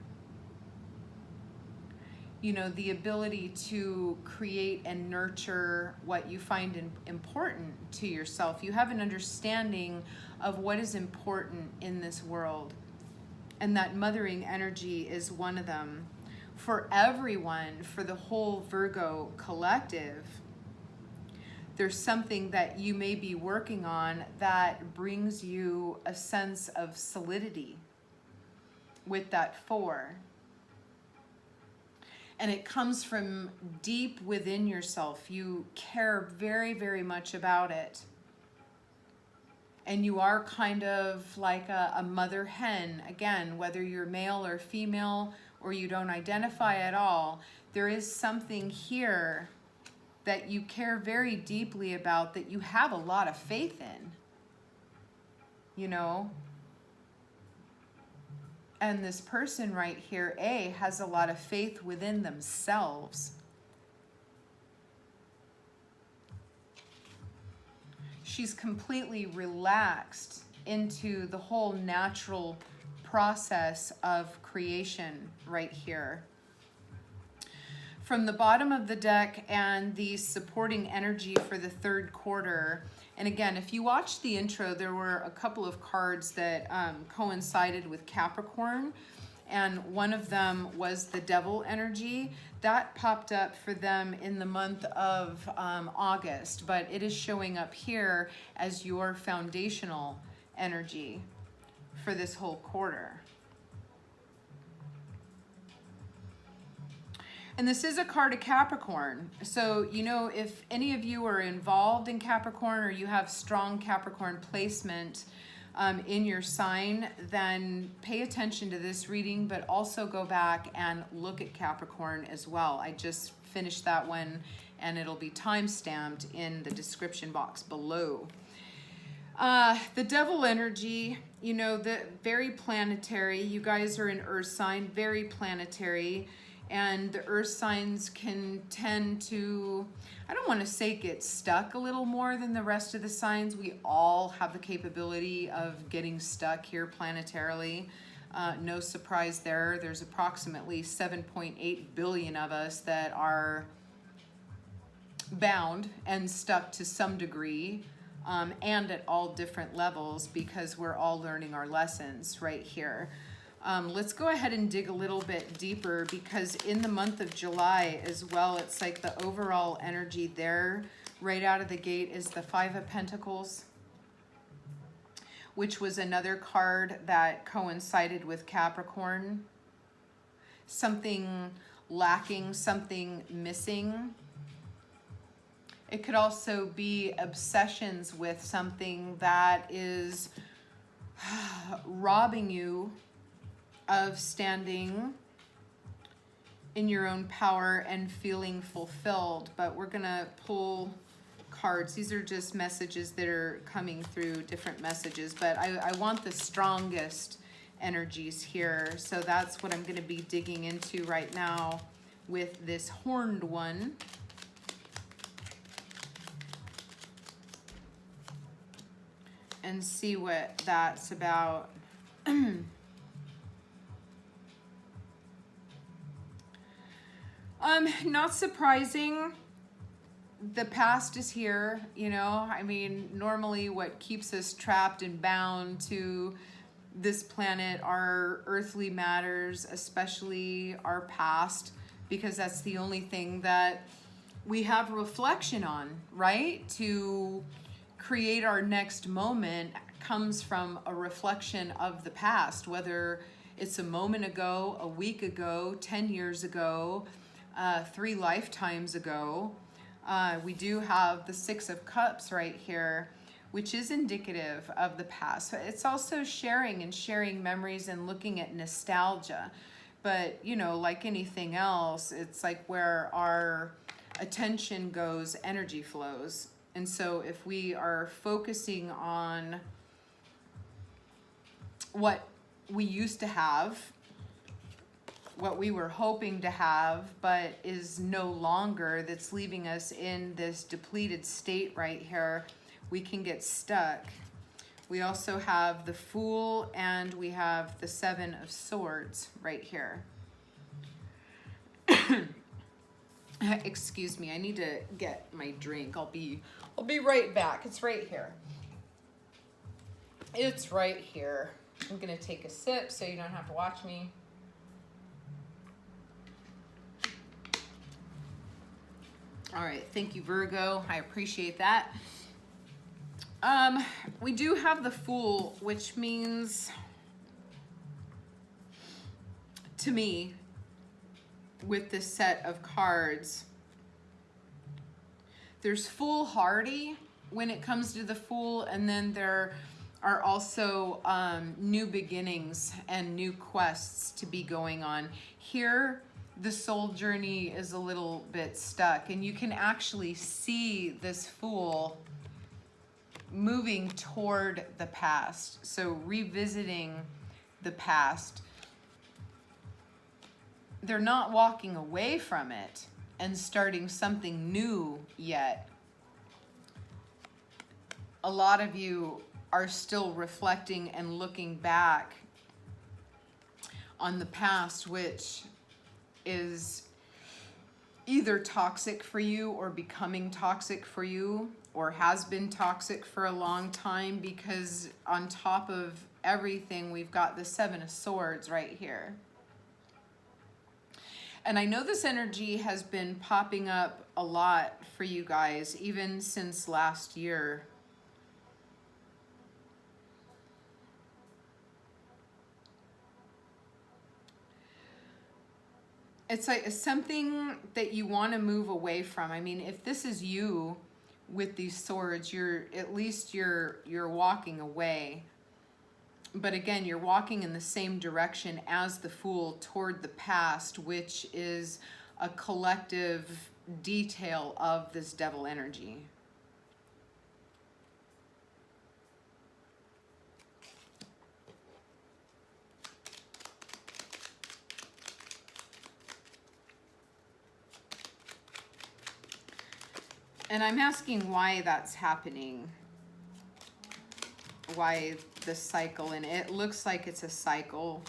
you know, the ability to create and nurture what you find important to yourself. You have an understanding of what is important in this world. And that mothering energy is one of them. For everyone, for the whole Virgo collective, there's something that you may be working on that brings you a sense of solidity with that 4. And it comes from deep within yourself. You care very, very much about it. And you are kind of like a mother hen. Again, whether you're male or female or you don't identify at all, there is something here that you care very deeply about, that you have a lot of faith in, you know? And this person right here, A, has a lot of faith within themselves. She's completely relaxed into the whole natural process of creation right here. From the bottom of the deck and the supporting energy for the 3rd quarter, and again, if you watched the intro, there were a couple of cards that coincided with Capricorn, and one of them was the Devil energy. That popped up for them in the month of August, but it is showing up here as your foundational energy for this whole quarter. And this is a card of Capricorn. So, you know, if any of you are involved in Capricorn or you have strong Capricorn placement in your sign, then pay attention to this reading, but also go back and look at Capricorn as well. I just finished that one and it'll be time-stamped in the description box below. The Devil energy, you know, the very planetary. You guys are an Earth sign, very planetary. And the Earth signs can tend to, I don't want to say get stuck a little more than the rest of the signs. We all have the capability of getting stuck here planetarily. No surprise there. There's approximately 7.8 billion of us that are bound and stuck to some degree, and at all different levels, because we're all learning our lessons right here. Let's go ahead and dig a little bit deeper, because in the month of July as well, it's like the overall energy there right out of the gate is the 5 of Pentacles, which was another card that coincided with Capricorn. Something lacking, something missing. It could also be obsessions with something that is robbing you of standing in your own power and feeling fulfilled. But we're gonna pull cards. These are just messages that are coming through, different messages, but I want the strongest energies here. So that's what I'm gonna be digging into right now with this horned one. And see what that's about. Not surprising. The past is here, you know. I mean, normally what keeps us trapped and bound to this planet are earthly matters, especially our past, because that's the only thing that we have reflection on, right? To create our next moment comes from a reflection of the past, whether it's a moment ago, a week ago, 10 years ago, 3 lifetimes ago. We do have the 6 of Cups right here, which is indicative of the past. So it's also sharing memories and looking at nostalgia. But, you know, like anything else, it's like where our attention goes, energy flows. And so if we are focusing on what we used to have, what we were hoping to have, but is no longer, that's leaving us in this depleted state right here, we can get stuck. We also have the Fool and we have the 7 of Swords right here. Excuse me, I need to get my drink. I'll be right back. It's right here. It's right here. I'm gonna take a sip so you don't have to watch me. All right, thank you, Virgo. I appreciate that. We do have the Fool, which means, to me, with this set of cards, there's foolhardy when it comes to the Fool, and then there are also new beginnings and new quests to be going on. Here, the soul journey is a little bit stuck, and you can actually see this Fool moving toward the past. So revisiting the past. They're not walking away from it and starting something new yet. A lot of you are still reflecting and looking back on the past, which is either toxic for you or becoming toxic for you, or has been toxic for a long time, because on top of everything, we've got the Seven of Swords right here. And I know this energy has been popping up a lot for you guys, even since last year. It's like something that you want to move away from. I mean, if this is you with these swords, you're walking away. But again, you're walking in the same direction as the Fool toward the past, which is a collective detail of this devil energy. And I'm asking why that's happening. Why the cycle, and it looks like it's a cycle.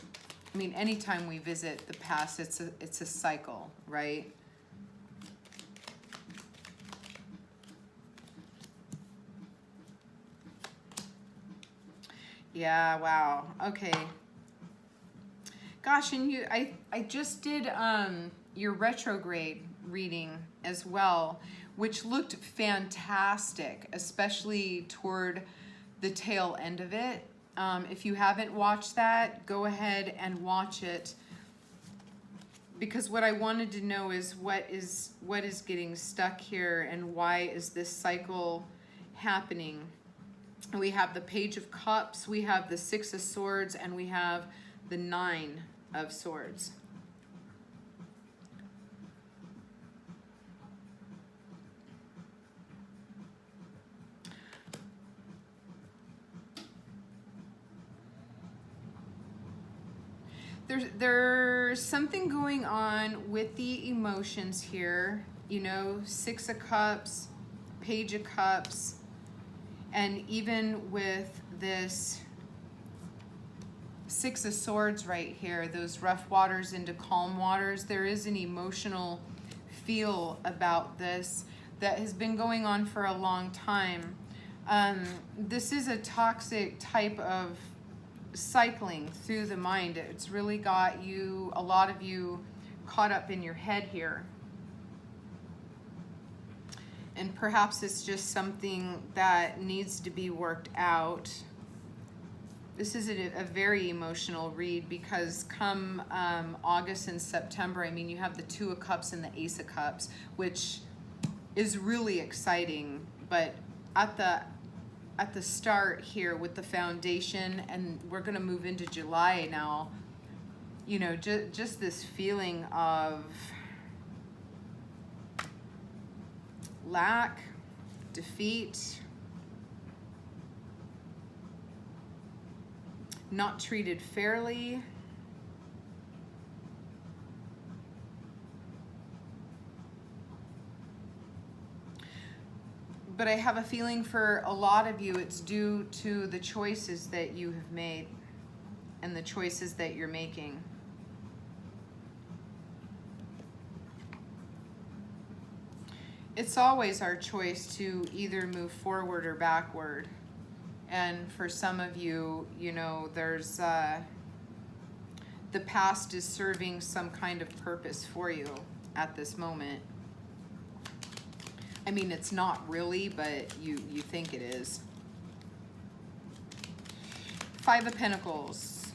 I mean, anytime we visit the past, it's a cycle, right? Yeah, wow. Okay. Gosh, and I just did your retrograde reading as well, which looked fantastic, especially toward the tail end of it. If you haven't watched that, go ahead and watch it, because what I wanted to know is what is getting stuck here, and why is this cycle happening. We have the Page of Cups, we have the Six of Swords, and we have the Nine of Swords. There's something going on with the emotions here. You know, Six of Cups, Page of Cups, and even with this Six of Swords right here, those rough waters into calm waters, there is an emotional feel about this that has been going on for a long time. This is a toxic type of cycling through the mind. It's really got you, a lot of you, caught up in your head here. And perhaps it's just something that needs to be worked out. This is a very emotional read, because come August and September, I mean, you have the Two of Cups and the Ace of Cups, which is really exciting. But at the start here with the foundation, and we're going to move into July now, you know, just this feeling of lack, defeat, not treated fairly. But I have a feeling for a lot of you, it's due to the choices that you have made and the choices that you're making. It's always our choice to either move forward or backward. And for some of you, you know, there's the past is serving some kind of purpose for you at this moment. I mean, it's not really, but you think it is. Five of Pentacles.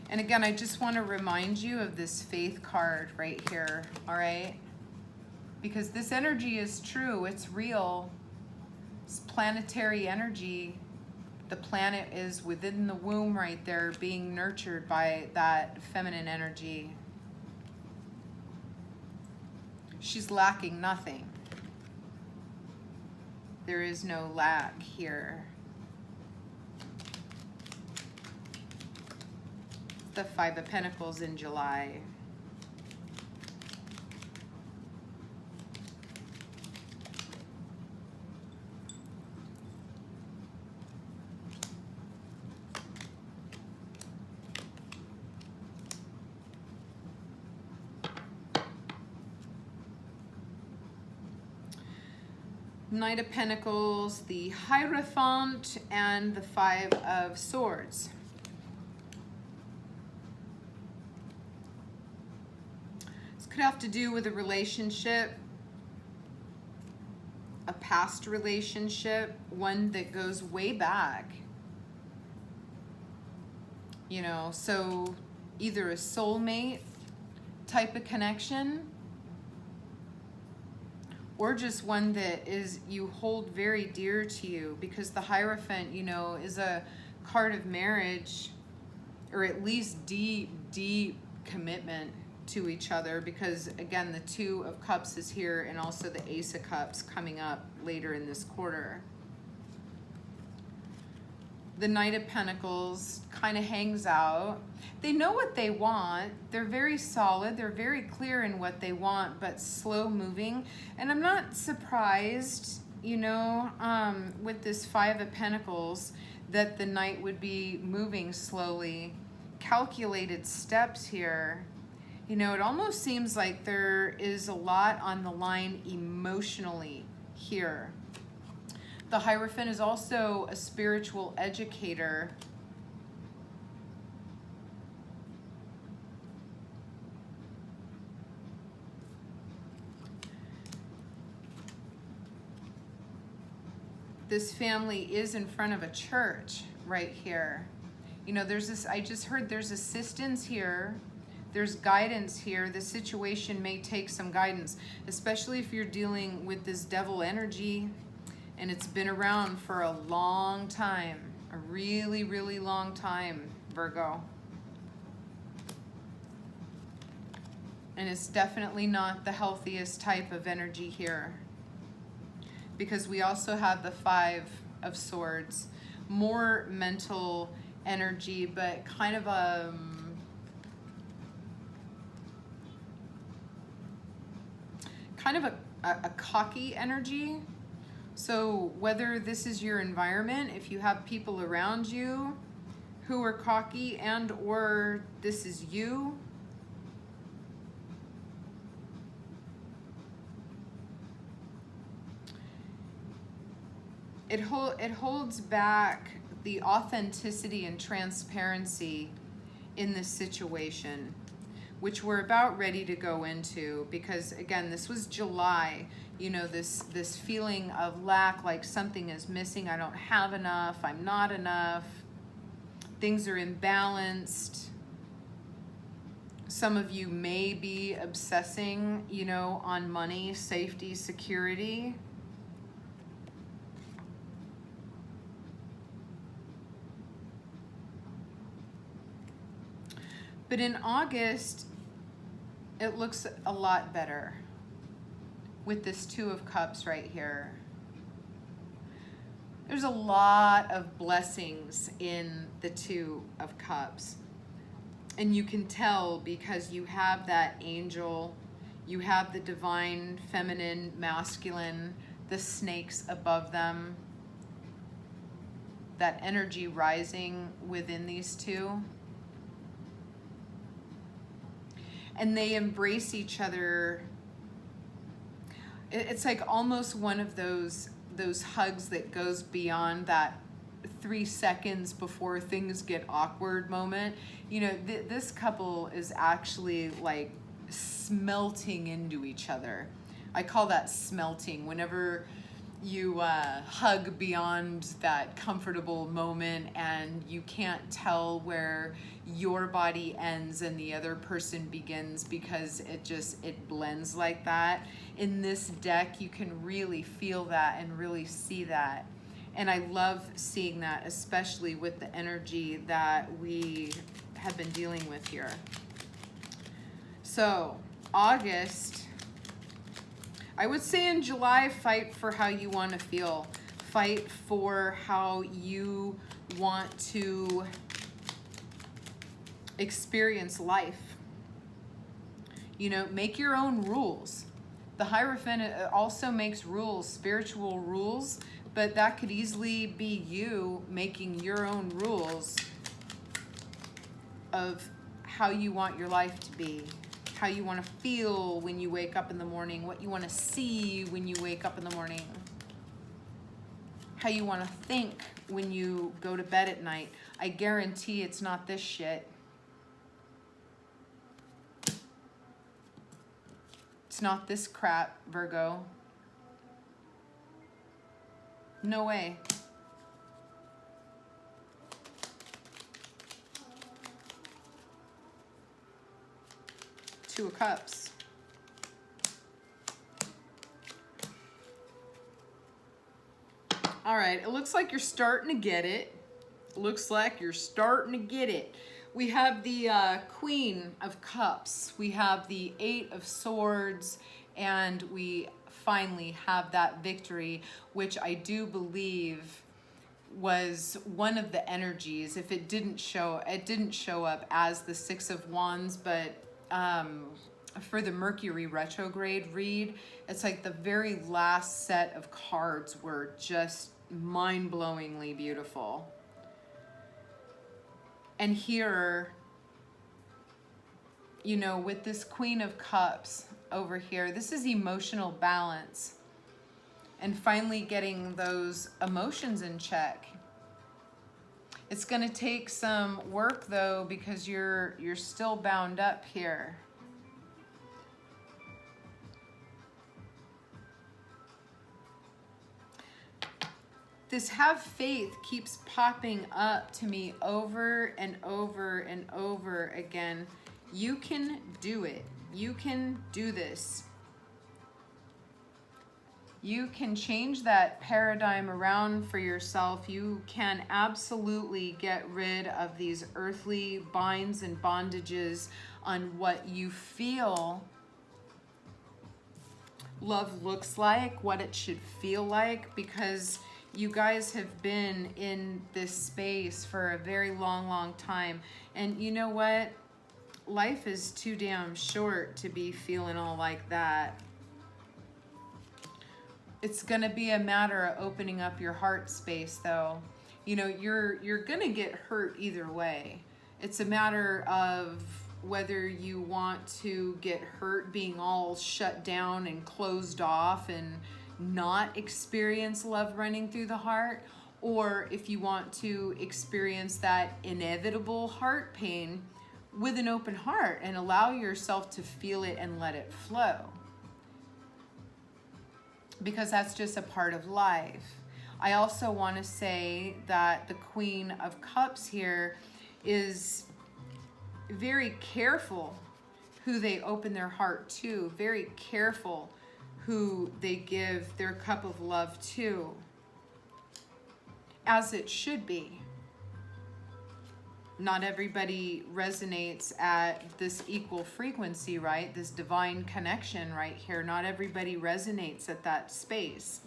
And again, I just want to remind you of this faith card right here, all right? Because this energy is true, it's real. It's planetary energy. The planet is within the womb right there, being nurtured by that feminine energy. She's lacking nothing. There is no lack here. The Five of Pentacles in July. Knight of Pentacles, the Hierophant, and the Five of Swords. This could have to do with a relationship, a past relationship, one that goes way back. You know, so either a soulmate type of connection, or just one that is you hold very dear to you, because the Hierophant, you know, is a card of marriage, or at least deep, deep commitment to each other, because again, the Two of Cups is here, and also the Ace of Cups coming up later in this quarter. The Knight of Pentacles kind of hangs out. They know what they want. They're very solid. They're very clear in what they want, but slow moving. And I'm not surprised, you know, with this Five of Pentacles, that the Knight would be moving slowly. Calculated steps here. You know, it almost seems like there is a lot on the line emotionally here. The Hierophant is also a spiritual educator. This family is in front of a church right here. You know, there's this, I just heard there's assistance here. There's guidance here. The situation may take some guidance, especially if you're dealing with this devil energy. And it's been around for a long time, a really, really long time, Virgo. And it's definitely not the healthiest type of energy here, because we also have the Five of Swords, more mental energy, but kind of a cocky energy. So whether this is your environment, if you have people around you who are cocky, and or this is you, it holds back the authenticity and transparency in this situation, which we're about ready to go into, because again, this was July. You know, this feeling of lack, like something is missing. I don't have enough. I'm not enough. Things are imbalanced. Some of you may be obsessing, you know, on money, safety, security. But in August, it looks a lot better with this Two of Cups right here. There's a lot of blessings in the Two of Cups. And you can tell because you have that angel, you have the divine, feminine, masculine, the snakes above them, that energy rising within these two. And they embrace each other. It's like almost one of those hugs that goes beyond that 3 seconds before things get awkward moment. You know, this couple is actually like smelting into each other. I call that smelting. Whenever you hug beyond that comfortable moment and you can't tell where your body ends and the other person begins because it blends like that. In this deck, you can really feel that and really see that. And I love seeing that, especially with the energy that we have been dealing with here. So, August, I would say in July, fight for how you want to feel. Fight for how you want to experience life. You know, make your own rules. The Hierophant also makes rules, spiritual rules, but that could easily be you making your own rules of how you want your life to be. How you want to feel when you wake up in the morning, what you want to see when you wake up in the morning, how you want to think when you go to bed at night. I guarantee it's not this shit. It's not this crap, Virgo. No way. Two of Cups. All right, it looks like you're starting to get it. Looks like you're starting to get it. We have the Queen of Cups. We have the Eight of Swords, and we finally have that victory, which I do believe was one of the energies. If it didn't show up as the Six of Wands, but for the Mercury retrograde read, it's like the very last set of cards were just mind-blowingly beautiful. And here, you know, with this Queen of Cups over here, this is emotional balance and finally getting those emotions in check. It's going to take some work though, because you're still bound up here. This have faith keeps popping up to me over and over and over again. You can do it. You can do this. You can change that paradigm around for yourself. You can absolutely get rid of these earthly binds and bondages on what you feel love looks like, what it should feel like, because you guys have been in this space for a very long, long time. And you know what? Life is too damn short to be feeling all like that. It's going to be a matter of opening up your heart space, though. You know, you're going to get hurt either way. It's a matter of whether you want to get hurt being all shut down and closed off and not experience love running through the heart, or if you want to experience that inevitable heart pain with an open heart and allow yourself to feel it and let it flow. Because that's just a part of life. I also want to say that the Queen of Cups here is very careful who they open their heart to, very careful who they give their cup of love to, as it should be. Not everybody resonates at this equal frequency, right? This divine connection right here. Not everybody resonates at that space.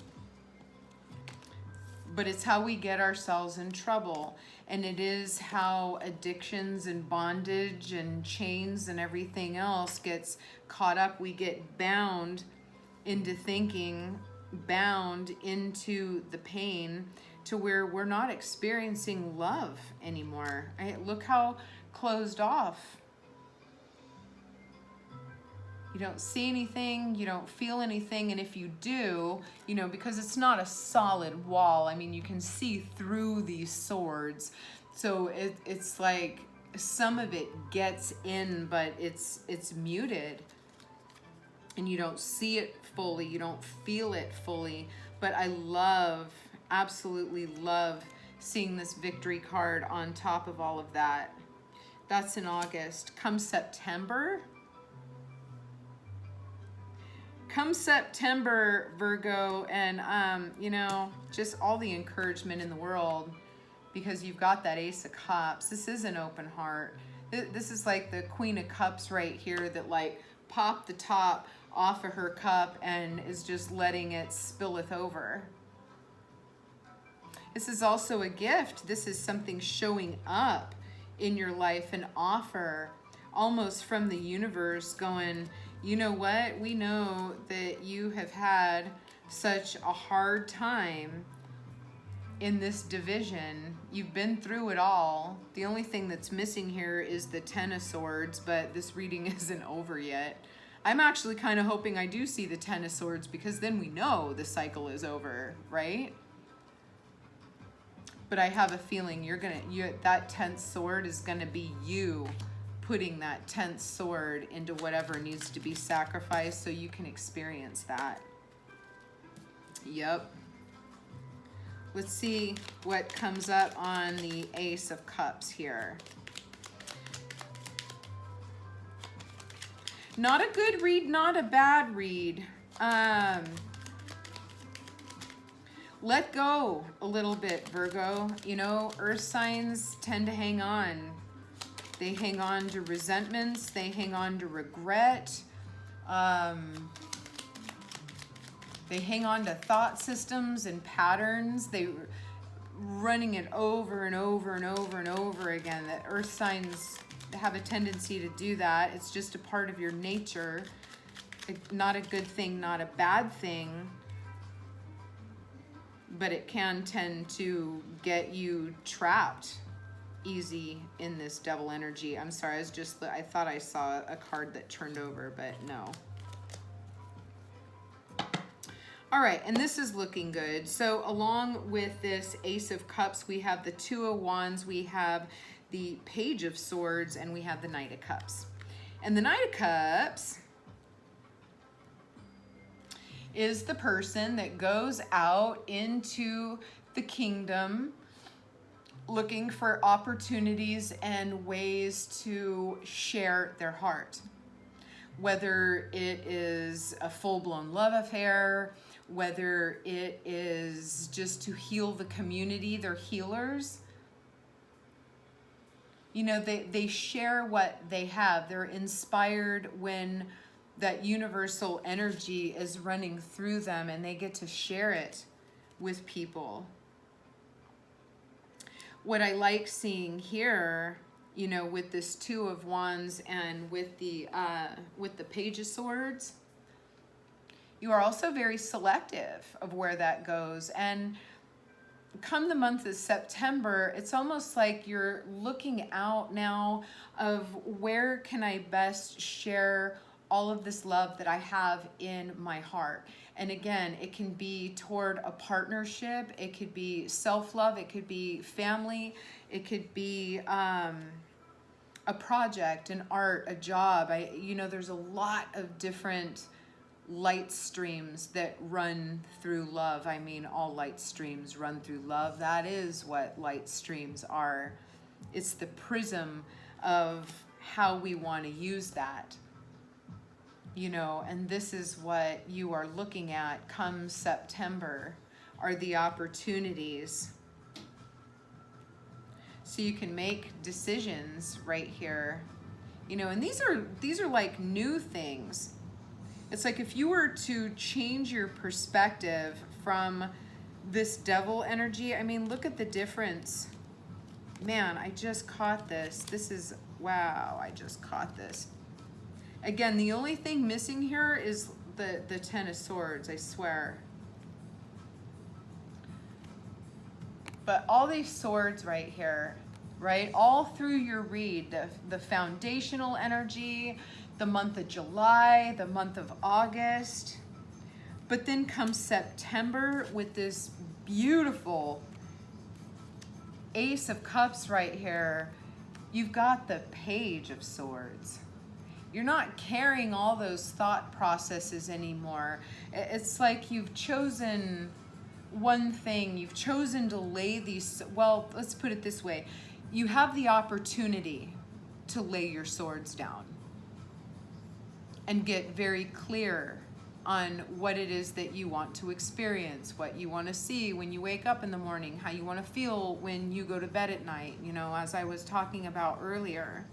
But it's how we get ourselves in trouble. And it is how addictions and bondage and chains and everything else gets caught up. We get bound into thinking, bound into the pain, to where we're not experiencing love anymore. Look how closed off. You don't see anything, you don't feel anything, and if you do, you know, because it's not a solid wall, I mean, you can see through these swords. So it's like some of it gets in, but it's muted. and you don't see it fully, you don't feel it fully, but I love, absolutely love seeing this victory card on top of all of that. That's in August. Come September, Virgo, and you know, just all the encouragement in the world, because you've got that Ace of Cups. This is an open heart. This is like the Queen of Cups right here that like popped the top off of her cup and is just letting it spilleth over. This is also a gift. This is something showing up in your life, an offer almost from the universe going, you know what? We know that you have had such a hard time in this division. You've been through it all. The only thing that's missing here is the Ten of Swords, but this reading isn't over yet. I'm actually kind of hoping I do see the Ten of Swords, because then we know the cycle is over, right? But I have a feeling that 10th sword is gonna be you putting that 10th sword into whatever needs to be sacrificed so you can experience that. Yep. Let's see what comes up on the Ace of Cups here. Not a good read, not a bad read. Let go a little bit, Virgo. You know, earth signs tend to hang on. They hang on to resentments. They hang on to regret. They hang on to thought systems and patterns. They running it over and over and over and over again. That earth signs have a tendency to do that. It's just a part of your nature. Not a good thing, not a bad thing. But it can tend to get you trapped easy in this devil energy. I'm sorry, I thought I saw a card that turned over, but no. All right, and this is looking good. So along with this Ace of Cups, we have the Two of Wands, we have the Page of Swords, and we have the Knight of Cups. And the Knight of Cups is the person that goes out into the kingdom looking for opportunities and ways to share their heart. Whether it is a full-blown love affair, whether it is just to heal the community, they're healers. You know, they share what they have. They're inspired when that universal energy is running through them and they get to share it with people. What I like seeing here, you know, with this Two of Wands and with the Page of Swords, you are also very selective of where that goes. And come the month of September, it's almost like you're looking out now of where can I best share all of this love that I have in my heart. And again, it can be toward a partnership, it could be self-love, it could be family, it could be a project, an art, a job. You know, there's a lot of different light streams that run through love. I mean, all light streams run through love. That is what light streams are. It's the prism of how we want to use that. You know, and this is what you are looking at come September, are the opportunities. So you can make decisions right here. You know, and these are like new things. It's like if you were to change your perspective from this devil energy, I mean, look at the difference. Man, I just caught this. This is, wow, I just caught this. Again, the only thing missing here is the Ten of Swords, I swear. But all these swords right here, right? All through your read, the foundational energy, the month of July, the month of August. But then comes September with this beautiful Ace of Cups right here. You've got the Page of Swords. You're not carrying all those thought processes anymore. It's like you've chosen one thing. You've chosen to lay these, well, let's put it this way. You have the opportunity to lay your swords down and get very clear on what it is that you want to experience, what you want to see when you wake up in the morning, how you want to feel when you go to bed at night, you know, as I was talking about earlier.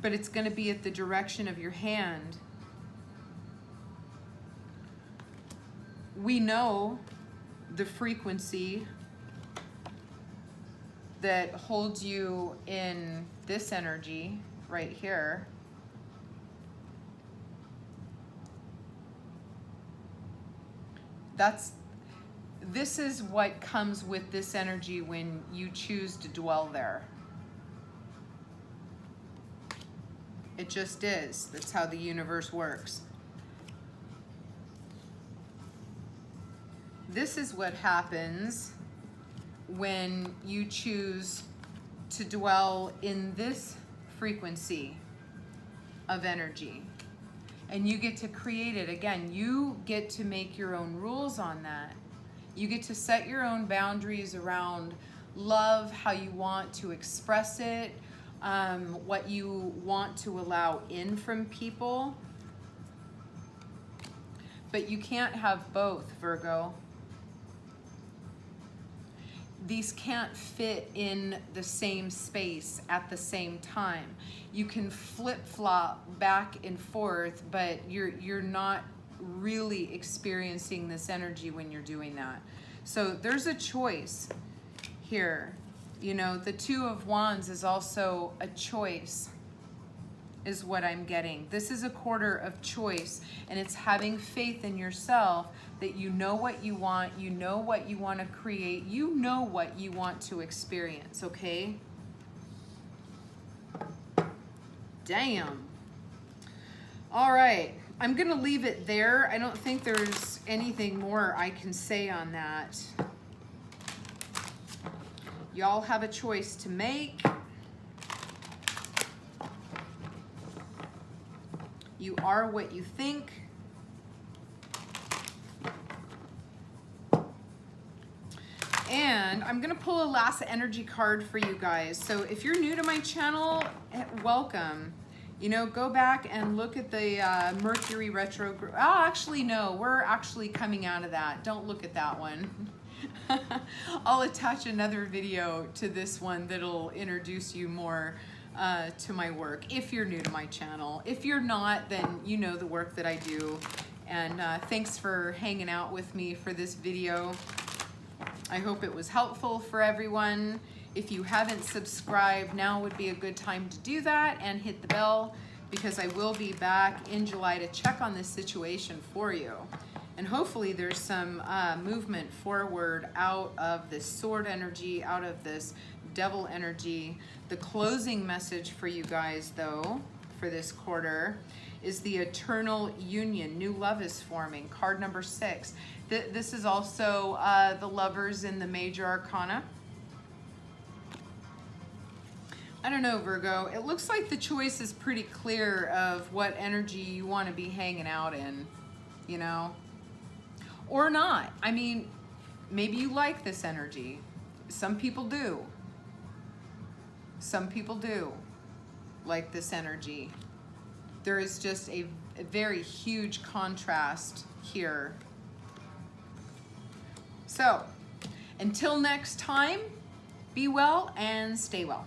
But it's going to be at the direction of your hand. We know the frequency that holds you in this energy right here. This is what comes with this energy when you choose to dwell there. It just is. That's how the universe works. This is what happens when you choose to dwell in this frequency of energy. And you get to create it. Again, you get to make your own rules on that. You get to set your own boundaries around love, how you want to express it, what you want to allow in from people. But you can't have both, Virgo. These can't fit in the same space at the same time. You can flip-flop back and forth, but you're not really experiencing this energy when you're doing that. So there's a choice here. You know, the Two of Wands is also a choice, is what I'm getting. This is a quarter of choice, and it's having faith in yourself that you know what you want, you know what you want to create, you know what you want to experience, okay? Damn. All right, I'm gonna leave it there. I don't think there's anything more I can say on that. Y'all have a choice to make. You are what you think. And I'm gonna pull a last energy card for you guys. So if you're new to my channel, welcome. You know, go back and look at the Mercury retrograde. Oh, actually, no, we're actually coming out of that. Don't look at that one. I'll attach another video to this one that'll introduce you more to my work if you're new to my channel. If you're not, then you know the work that I do. And thanks for hanging out with me for this video. I hope it was helpful for everyone. If you haven't subscribed, now would be a good time to do that and hit the bell, because I will be back in July to check on this situation for you. And hopefully there's some movement forward out of this sword energy, out of this devil energy. The closing message for you guys, though, for this quarter is the eternal union. New love is forming. Card number 6. This is also the lovers in the major arcana. I don't know, Virgo. It looks like the choice is pretty clear of what energy you want to be hanging out in, you know? Or not. I mean, maybe you like this energy. Some people do. Some people do like this energy. There is just a very huge contrast here. So, until next time, be well and stay well.